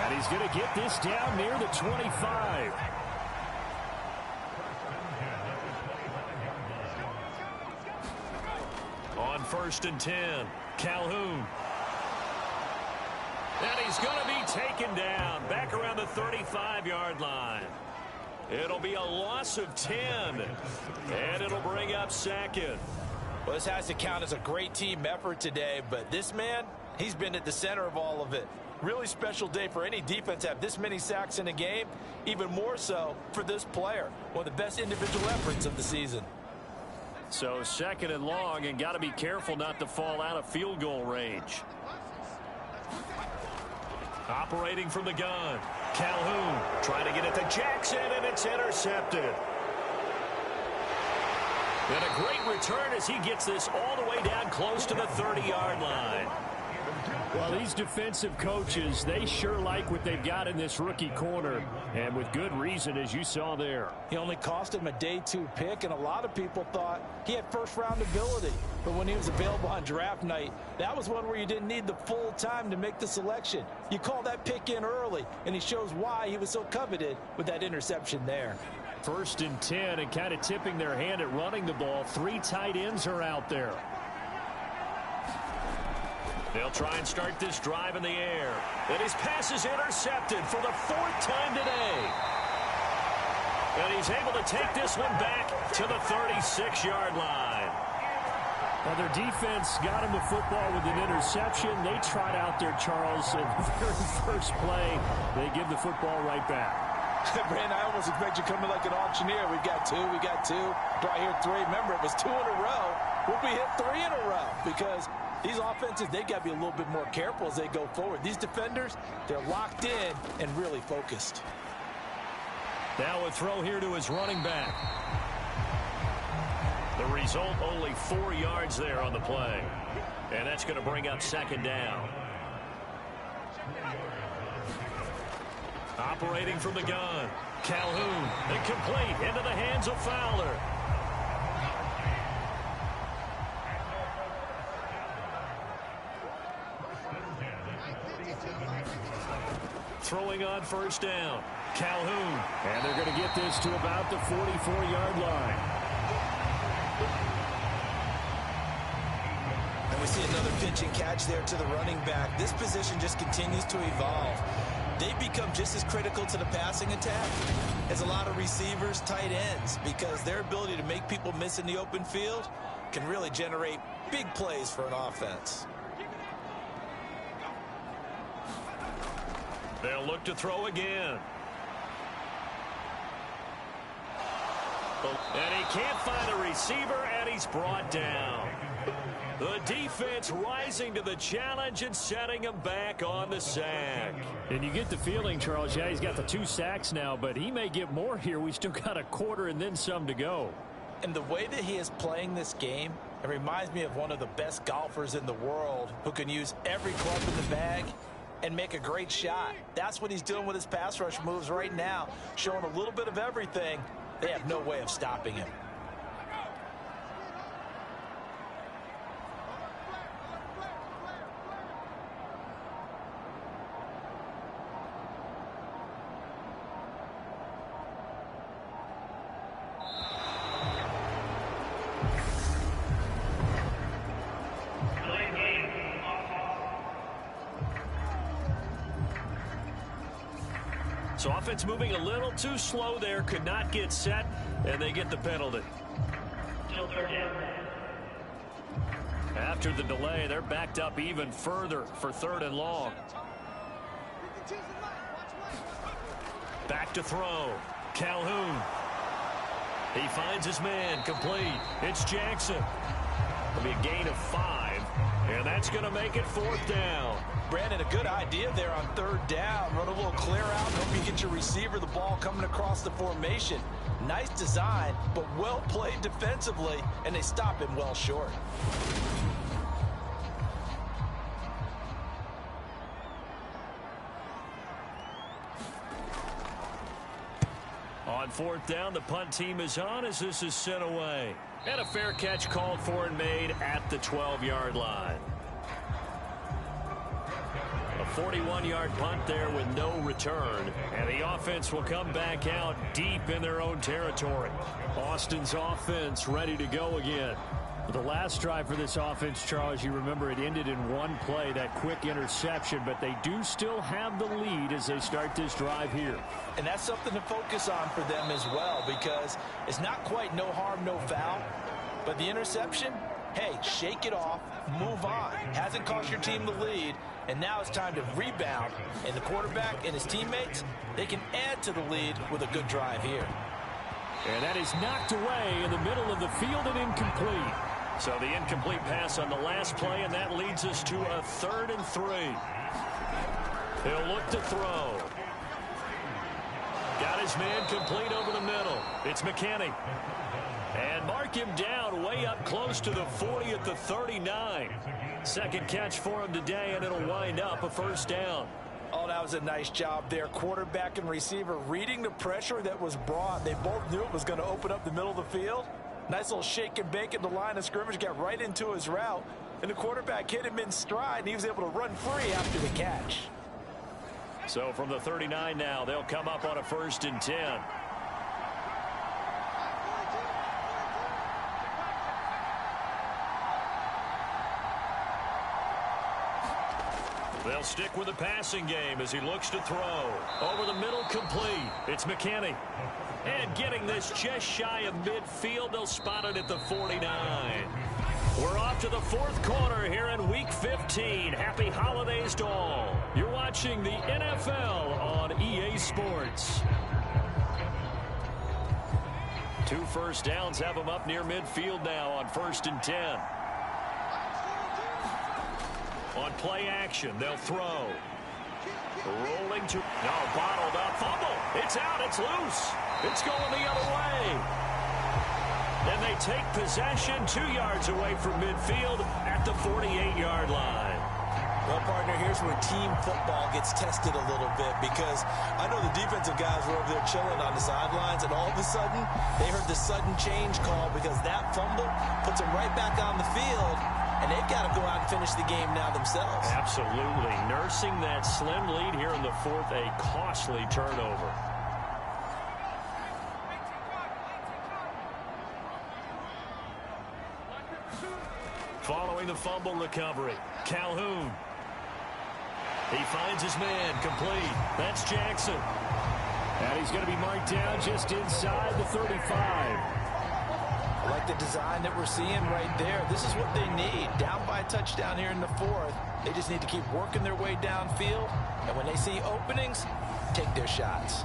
And he's going to get this down near the 25. On first and 10, Calhoun. And he's going to be taken down back around the 35-yard line. It'll be a loss of 10, and it'll bring up second. Well, this has to count as a great team effort today, but this man, he's been at the center of all of it. Really special day for any defense to have this many sacks in a game, even more so for this player. One of the best individual efforts of the season. So second and long, and got to be careful not to fall out of field goal range. Operating from the gun, Calhoun trying to get it to Jackson, and it's intercepted. And a great return as he gets this all the way down close to the 30-yard line. Well, these defensive coaches, they sure like what they've got in this rookie corner, and with good reason, as you saw there. He only cost him a day 2 pick, and a lot of people thought he had first-round ability. But when he was available on draft night, that was one where you didn't need the full time to make the selection. You call that pick in early, and he shows why he was so coveted with that interception there. First and 10, and kind of tipping their hand at running the ball. 3 tight ends are out there. They'll try and start this drive in the air. And his pass is intercepted for the 4th time today. And he's able to take this one back to the 36-yard line. Well, their defense got him the football with an interception. They tried out there, Charles, and the very first play, they give the football right back. Brandon, I almost expect you coming like an auctioneer. We've got 2, we got 2. Do I hear 3? Remember, it was 2 in a row. Will we hit 3 in a row? Because these offenses, they got to be a little bit more careful as they go forward. These defenders, they're locked in and really focused. Now a throw here to his running back. The result, only 4 yards there on the play. And that's going to bring up second down. Operating from the gun, Calhoun, incomplete, into the hands of Fowler. Throwing on first down, Calhoun. And they're going to get this to about the 44-yard line. And we see another pitch and catch there to the running back. This position just continues to evolve. They become just as critical to the passing attack as a lot of receivers, tight ends, because their ability to make people miss in the open field can really generate big plays for an offense. They'll look to throw again. And he can't find a receiver, and he's brought down. The defense rising to the challenge and setting him back on the sack. And you get the feeling, Charles, yeah, he's got the 2 sacks now, but he may get more here. We still got a quarter and then some to go. And the way that he is playing this game, it reminds me of one of the best golfers in the world who can use every club in the bag and make a great shot. That's what he's doing with his pass rush moves right now, showing a little bit of everything. They have no way of stopping him. So offense moving a little too slow there, could not get set, and they get the penalty. After the delay, they're backed up even further for 3rd and long. Back to throw. Calhoun. He finds his man, complete. It's Jackson. It'll be a gain of 5, and that's going to make it 4th down. Brandon, a good idea there on 3rd down. Run a little clear out. Hope you get your receiver the ball coming across the formation. Nice design, but well played defensively, and they stop him well short. On 4th down, the punt team is on as this is sent away. And a fair catch called for and made at the 12-yard line. A 41-yard punt there with no return. And the offense will come back out deep in their own territory. Austin's offense ready to go again. The last drive for this offense, Charles, you remember it ended in one play, that quick interception, but they do still have the lead as they start this drive here. And that's something to focus on for them as well, because it's not quite no harm, no foul, but the interception, hey, shake it off, move on. Hasn't cost your team the lead, and now it's time to rebound. And the quarterback and his teammates, they can add to the lead with a good drive here. And that is knocked away in the middle of the field and incomplete. So the incomplete pass on the last play, and that leads us to a 3rd and 3. He'll look to throw. Got his man complete over the middle. It's McKinney. And mark him down way up close to the 40 at the 39. Second catch for him today, and it'll wind up a 1st down. Oh, that was a nice job there. Quarterback and receiver reading the pressure that was brought. They both knew it was going to open up the middle of the field. Nice little shake and bake at the line of scrimmage, got right into his route, and the quarterback hit him in stride, and he was able to run free after the catch. So from the 39 now, they'll come up on a 1st and 10. They'll stick with the passing game as he looks to throw. Over the middle, complete. It's McKinney. And getting this just shy of midfield, they'll spot it at the 49. We're off to the 4th quarter here in Week 15. Happy holidays to all. You're watching the NFL on EA Sports. 2 first downs have them up near midfield now on 1st and 10. On play action, they'll throw. Rolling to, no, bottled up, fumble. It's out, it's loose. It's going the other way. And they take possession 2 yards away from midfield at the 48-yard line. Well, partner, here's where team football gets tested a little bit, because I know the defensive guys were over there chilling on the sidelines, and all of a sudden, they heard the sudden change call because that fumble puts them right back on the field, and they've got to go out and finish the game now themselves. Absolutely. Nursing that slim lead here in the 4th, a costly turnover. Following the fumble recovery, Calhoun. He finds his man, complete. That's Jackson. And he's going to be marked down just inside the 35. I like the design that we're seeing right there. This is what they need. Down by a touchdown here in the 4th. They just need to keep working their way downfield. And when they see openings, take their shots.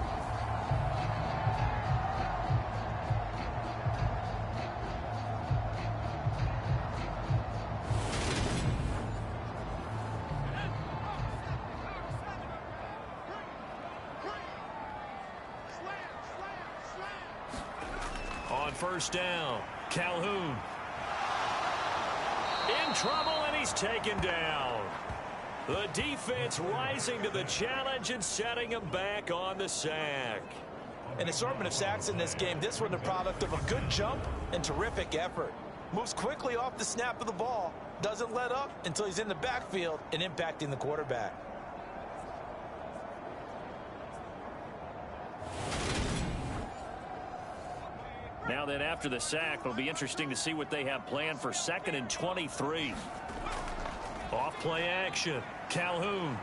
On 1st down, Calhoun. In trouble, and he's taken down. The defense rising to the challenge and setting him back on the sack. An assortment of sacks in this game. This one the product of a good jump and terrific effort. Moves quickly off the snap of the ball. Doesn't let up until he's in the backfield and impacting the quarterback. Now then, after the sack, it'll be interesting to see what they have planned for 2nd and 23. Off play action. Calhoun.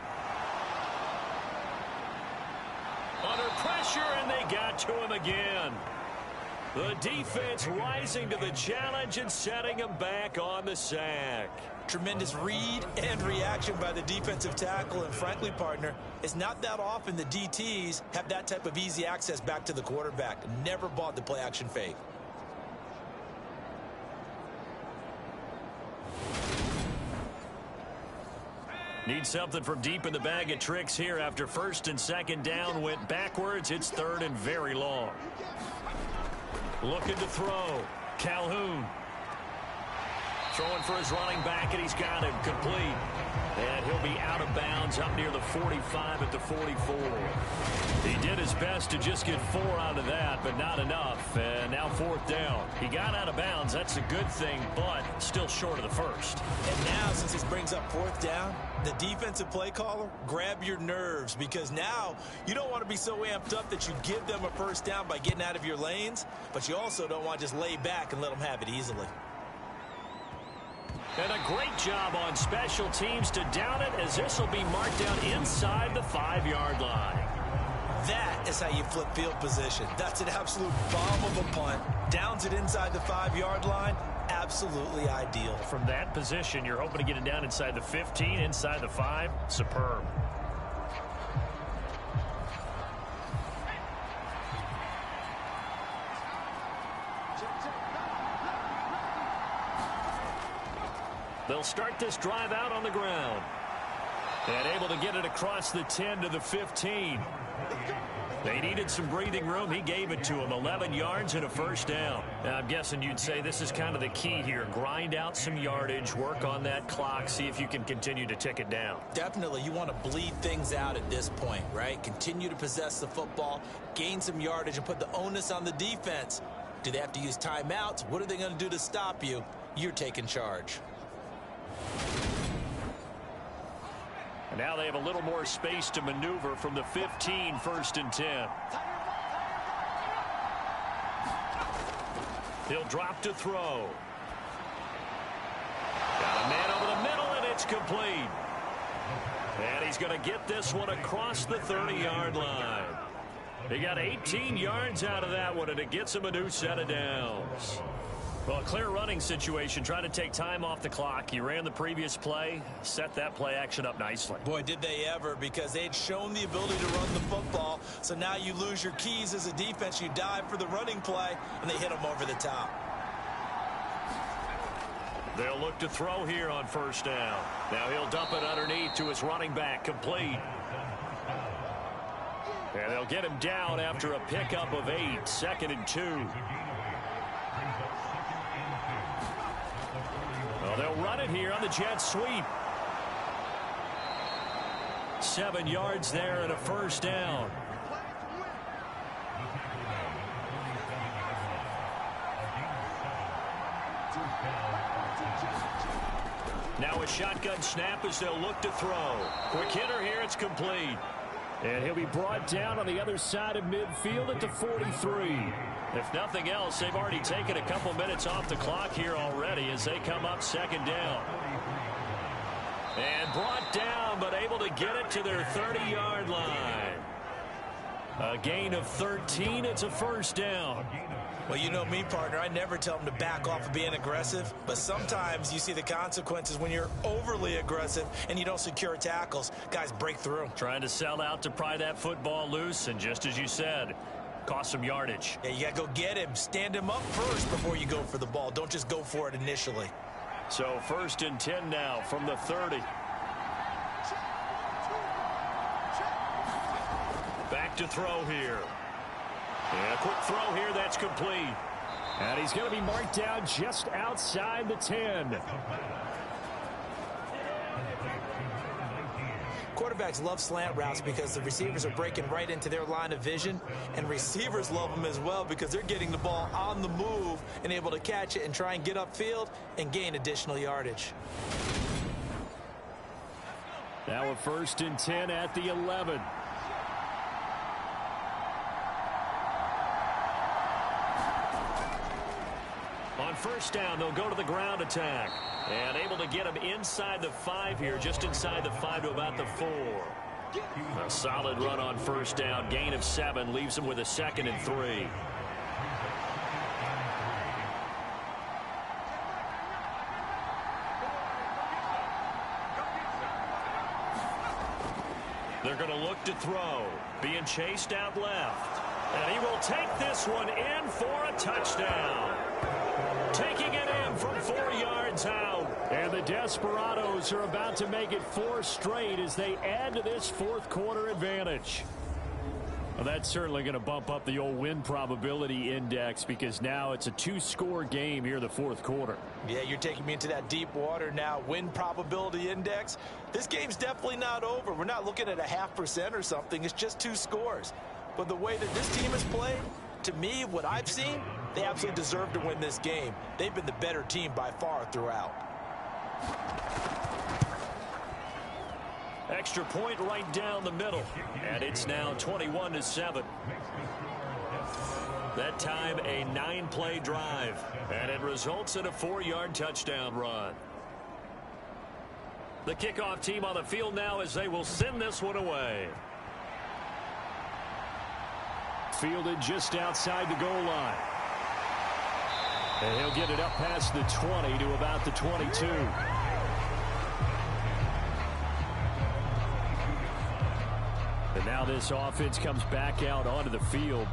Under pressure, and they got to him again. The defense rising to the challenge and setting him back on the sack. Tremendous read and reaction by the defensive tackle. And frankly, partner, it's not that often the DTs have that type of easy access back to the quarterback. Never bought the play action fake. Need something from deep in the bag of tricks here after first and second down went backwards. It's third and very long. Looking to throw. Calhoun. Throwing for his running back, and he's got him complete. And he'll be out of bounds up near the 45 at the 44. He did his best to just get 4 out of that, but not enough. And now fourth down. He got out of bounds. That's a good thing, but still short of the first. And now, since this brings up fourth down, the defensive play caller, grab your nerves, because now you don't want to be so amped up that you give them a first down by getting out of your lanes, but you also don't want to just lay back and let them have it easily. And a great job on special teams to down it, as this will be marked down inside the 5-yard line. That is how you flip field position. That's an absolute bomb of a punt. Downs it inside the 5-yard line. Absolutely ideal. From that position, you're hoping to get it down inside the 15, inside the 5. Superb. They'll start this drive out on the ground. And able to get it across the 10 to the 15. They needed some breathing room. He gave it to them. 11 yards and a first down. Now, I'm guessing you'd say this is kind of the key here. Grind out some yardage. Work on that clock. See if you can continue to tick it down. Definitely. You want to bleed things out at this point, right? Continue to possess the football. Gain some yardage and put the onus on the defense. Do they have to use timeouts? What are they going to do to stop you? You're taking charge. And now they have a little more space to maneuver from the 15, first and 10. He'll drop to throw. Got a man over the middle, and it's complete. And he's going to get this one across the 30-yard line. He got 18 yards out of that one, and it gets him a new set of downs. Well, a clear running situation, trying to take time off the clock. He ran the previous play, set that play action up nicely. Boy, did they ever, because they had shown the ability to run the football. So now you lose your keys as a defense. You dive for the running play, and they hit them over the top. They'll look to throw here on first down. Now he'll dump it underneath to his running back, complete. And they'll get him down after a pickup of 8, 2nd and 2. Well, they'll run it here on the jet sweep. 7 yards there and a first down. Now a shotgun snap as they'll look to throw. Quick hitter here, it's complete. And he'll be brought down on the other side of midfield at the 43. If nothing else, they've already taken a couple minutes off the clock here already as they come up second down. And brought down, but able to get it to their 30-yard line. A gain of 13. It's a first down. Well, you know me, partner. I never tell them to back off of being aggressive. But sometimes you see the consequences when you're overly aggressive and you don't secure tackles. Guys break through. Trying to sell out to pry that football loose. And just as you said, cost some yardage. Yeah, you got to go get him. Stand him up first before you go for the ball. Don't just go for it initially. So first and 10 now from the 30. Back to throw here. And a quick throw here, that's complete. And he's going to be marked down just outside the 10. Quarterbacks love slant routes because the receivers are breaking right into their line of vision, and receivers love them as well because they're getting the ball on the move and able to catch it and try and get upfield and gain additional yardage. Now a first and 10 at the 11. On first down, they'll go to the ground attack. And able to get him inside the 5 here, just inside the 5 to about the 4. A solid run on first down. Gain of 7 leaves them with a 2nd and 3. They're going to look to throw. Being chased out left. And he will take this one in for a touchdown. Taking it in from 4 yards out. And the Desperados are about to make it 4 straight as they add to this fourth quarter advantage. Well, that's certainly going to bump up the old win probability index because now it's a 2-score game here in the fourth quarter. Yeah, you're taking me into that deep water now. Win probability index. This game's definitely not over. We're not looking at a 0.5% or something. It's just 2 scores. But the way that this team has played, to me, what I've seen, they absolutely deserve to win this game. They've been the better team by far throughout. Extra point right down the middle. And it's now 21-7. That time a 9-play drive. And it results in a 4-yard touchdown run. The kickoff team on the field now as they will send this one away. Fielded just outside the goal line. And he'll get it up past the 20 to about the 22. And now this offense comes back out onto the field.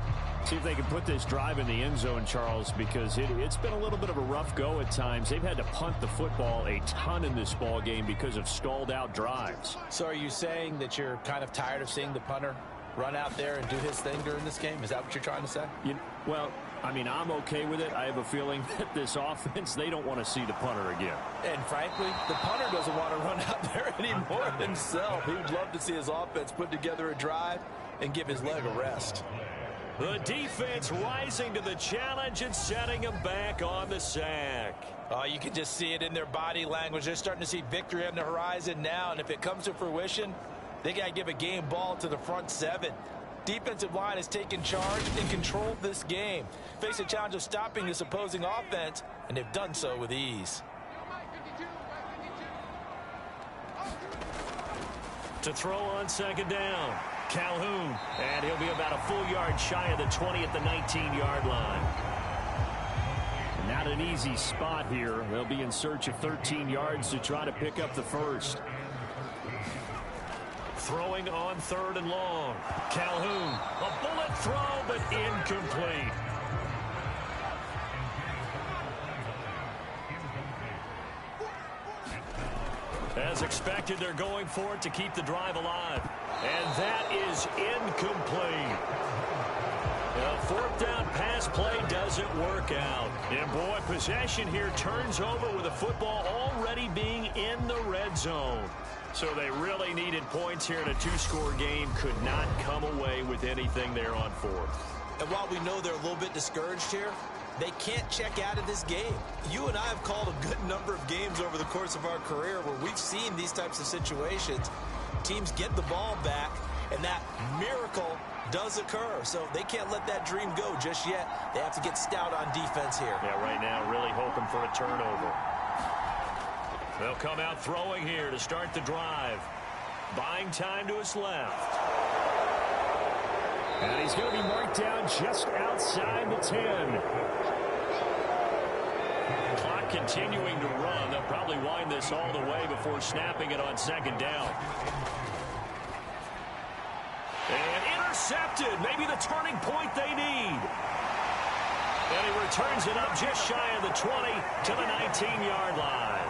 See if they can put this drive in the end zone, Charles, because it's been a little bit of a rough go at times. They've had to punt the football a ton in this ball game because of stalled out drives. So are you saying that you're kind of tired of seeing the punter run out there and do his thing during this game? Is that what you're trying to say? Well, I mean, I'm okay with it. I have a feeling that this offense, they don't want to see the punter again. And frankly, the punter doesn't want to run out there anymore himself. He would love to see his offense put together a drive and give his leg a rest. The defense rising to the challenge and setting him back on the sack. Oh, you can just see it in their body language. They're starting to see victory on the horizon now, and if it comes to fruition, they got to give a game ball to the front 7. Defensive line has taken charge and controlled this game. Face a challenge of stopping this opposing offense, and they've done so with ease. To throw on second down, Calhoun, and he'll be about a full yard shy of the 20 at the 19-yard line. Not an easy spot here. They'll be in search of 13 yards to try to pick up the first. Throwing on 3rd and long. Calhoun, a bullet throw, but incomplete. As expected, they're going for it to keep the drive alive. And that is incomplete. A 4th down pass play doesn't work out. And boy, possession here turns over with the football already being in the red zone. So they really needed points here in a 2-score game. Could not come away with anything there on 4th. And while we know they're a little bit discouraged here, they can't check out of this game. You and I have called a good number of games over the course of our career where we've seen these types of situations. Teams get the ball back, and that miracle does occur. So they can't let that dream go just yet. They have to get stout on defense here. Yeah, right now really hoping for a turnover. They'll come out throwing here to start the drive. Buying time to his left. And he's going to be marked down just outside the 10. Clock continuing to run. They'll probably wind this all the way before snapping it on second down. And intercepted. Maybe the turning point they need. And he returns it up just shy of the 20 to the 19-yard line.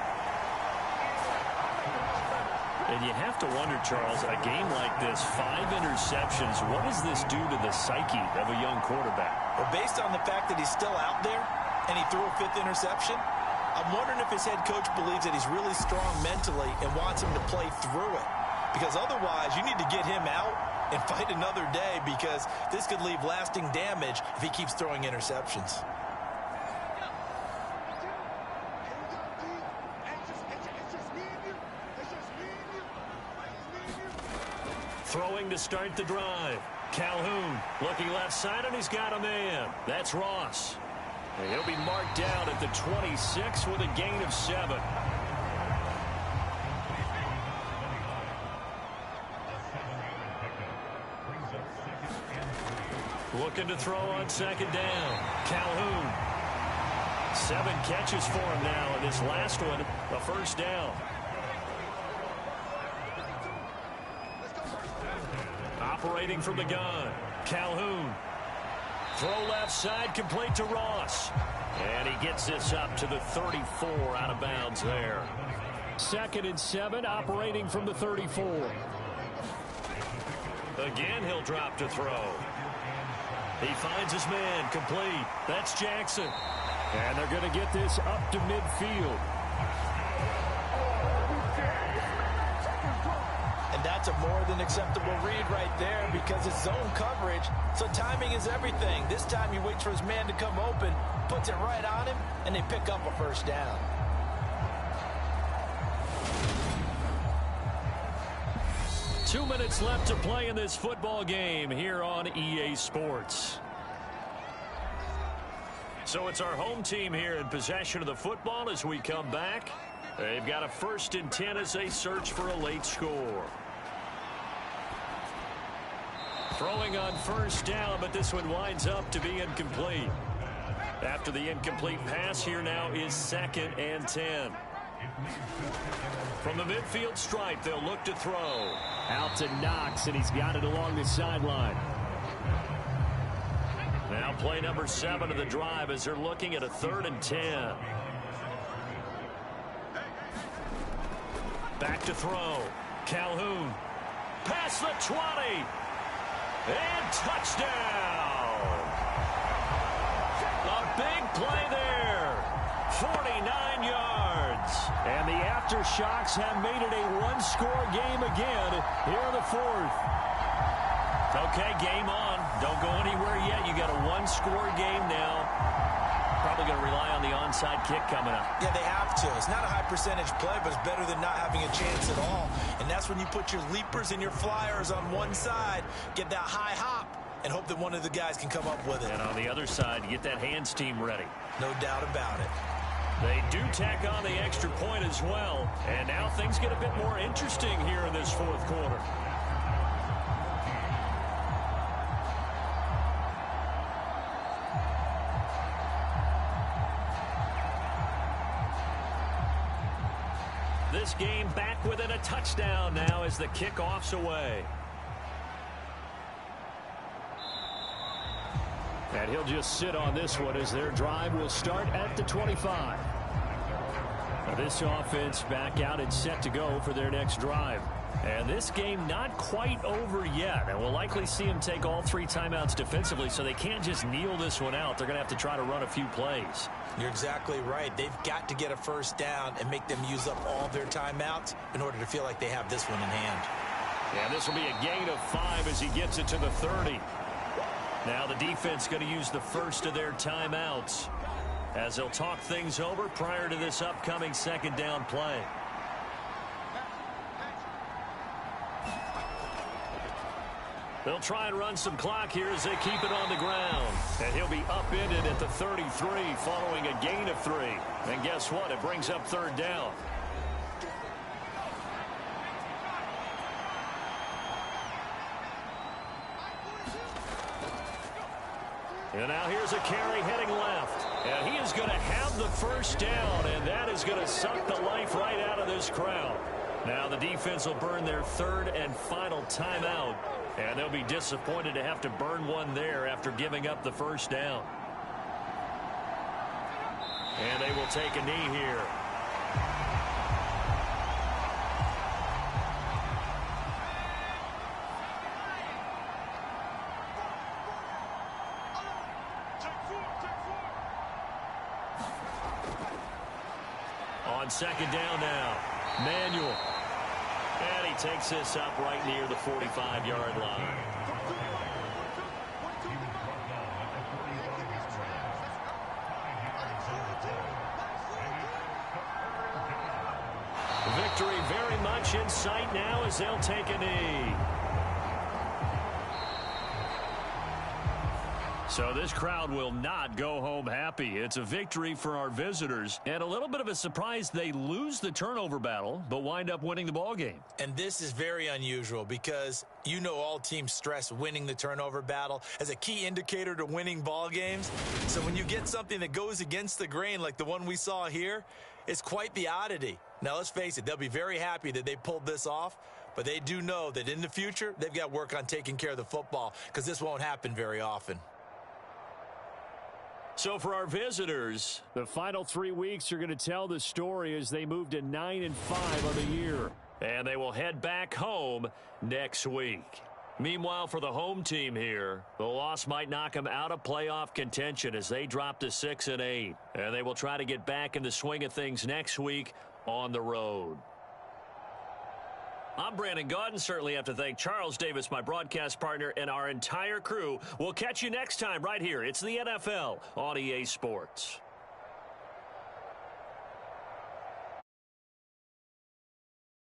And you have to wonder, Charles, a game like this, 5 interceptions, what does this do to the psyche of a young quarterback? Well, based on the fact that he's still out there and he threw a 5th interception, I'm wondering if his head coach believes that he's really strong mentally and wants him to play through it. Because otherwise, you need to get him out and fight another day, because this could leave lasting damage if he keeps throwing interceptions. Throwing to start the drive. Calhoun looking left side, and he's got a man. That's Ross. And he'll be marked down at the 26 with a gain of 7. Looking to throw on second down. Calhoun. 7 catches for him now, and this last one, a first down. Operating from the gun. Calhoun. Throw left side, complete to Ross. And he gets this up to the 34, out of bounds there. 2nd and 7, operating from the 34. Again, he'll drop to throw. He finds his man, complete. That's Jackson. And they're going to get this up to midfield. And that's a more than acceptable read right there because it's zone coverage, so timing is everything. This time he waits for his man to come open, puts it right on him, and they pick up a first down. Two minutes left to play in this football game here on EA Sports. So it's our home team here in possession of the football as we come back. They've got a 1st and 10 as they search for a late score. Throwing on first down, but this one winds up to be incomplete. After the incomplete pass, here now is 2nd and 10. From the midfield stripe, they'll look to throw. Out to Knox, and he's got it along the sideline. Now play number 7 of the drive as they're looking at a 3rd and 10. Back to throw. Calhoun. Past the 20. And touchdown. A big play there. 49 yards. And the aftershocks have made it a one-score game again here in the 4th. Okay, game on. Don't go anywhere yet. You got a one-score game now. Probably going to rely on the onside kick coming up. Yeah, they have to. It's not a high percentage play, but it's better than not having a chance at all. And that's when you put your leapers and your flyers on one side, get that high hop, and hope that one of the guys can come up with it. And on the other side, get that hands team ready. No doubt about it. They do tack on the extra point as well. And now things get a bit more interesting here in this 4th quarter. This game back within a touchdown now as the kickoff's away. And he'll just sit on this one as their drive will start at the 25. Now this offense back out and set to go for their next drive. And this game not quite over yet. And we'll likely see them take all 3 timeouts defensively, so they can't just kneel this one out. They're going to have to try to run a few plays. You're exactly right. They've got to get a first down and make them use up all their timeouts in order to feel like they have this one in hand. And this will be a gain of 5 as he gets it to the 30. Now the defense going to use the first of their timeouts as they'll talk things over prior to this upcoming 2nd down play. They'll try and run some clock here as they keep it on the ground. And he'll be upended at the 33 following a gain of 3. And guess what? It brings up 3rd down. And now here's a carry heading left. And he is going to have the first down, and that is going to suck the life right out of this crowd. Now the defense will burn their 3rd and final timeout. And they'll be disappointed to have to burn one there after giving up the first down. And they will take a knee here. On 2nd down now, Manuel. And he takes this up right near the 45-yard line. Victory very much in sight now as they'll take a knee. So this crowd will not go home happy. It's a victory for our visitors. And a little bit of a surprise, they lose the turnover battle, but wind up winning the ball game. And this is very unusual because you know all teams stress winning the turnover battle as a key indicator to winning ball games. So when you get something that goes against the grain like the one we saw here, it's quite the oddity. Now, let's face it, they'll be very happy that they pulled this off, but they do know that in the future, they've got to work on taking care of the football because this won't happen very often. So for our visitors, the final 3 weeks are going to tell the story as they move to 9-5 on the year. And they will head back home next week. Meanwhile, for the home team here, the loss might knock them out of playoff contention as they drop to 6-8. And they will try to get back in the swing of things next week on the road. I'm Brandon Gaudin. Certainly have to thank Charles Davis, my broadcast partner, and our entire crew. We'll catch you next time right here. It's the NFL on EA Sports.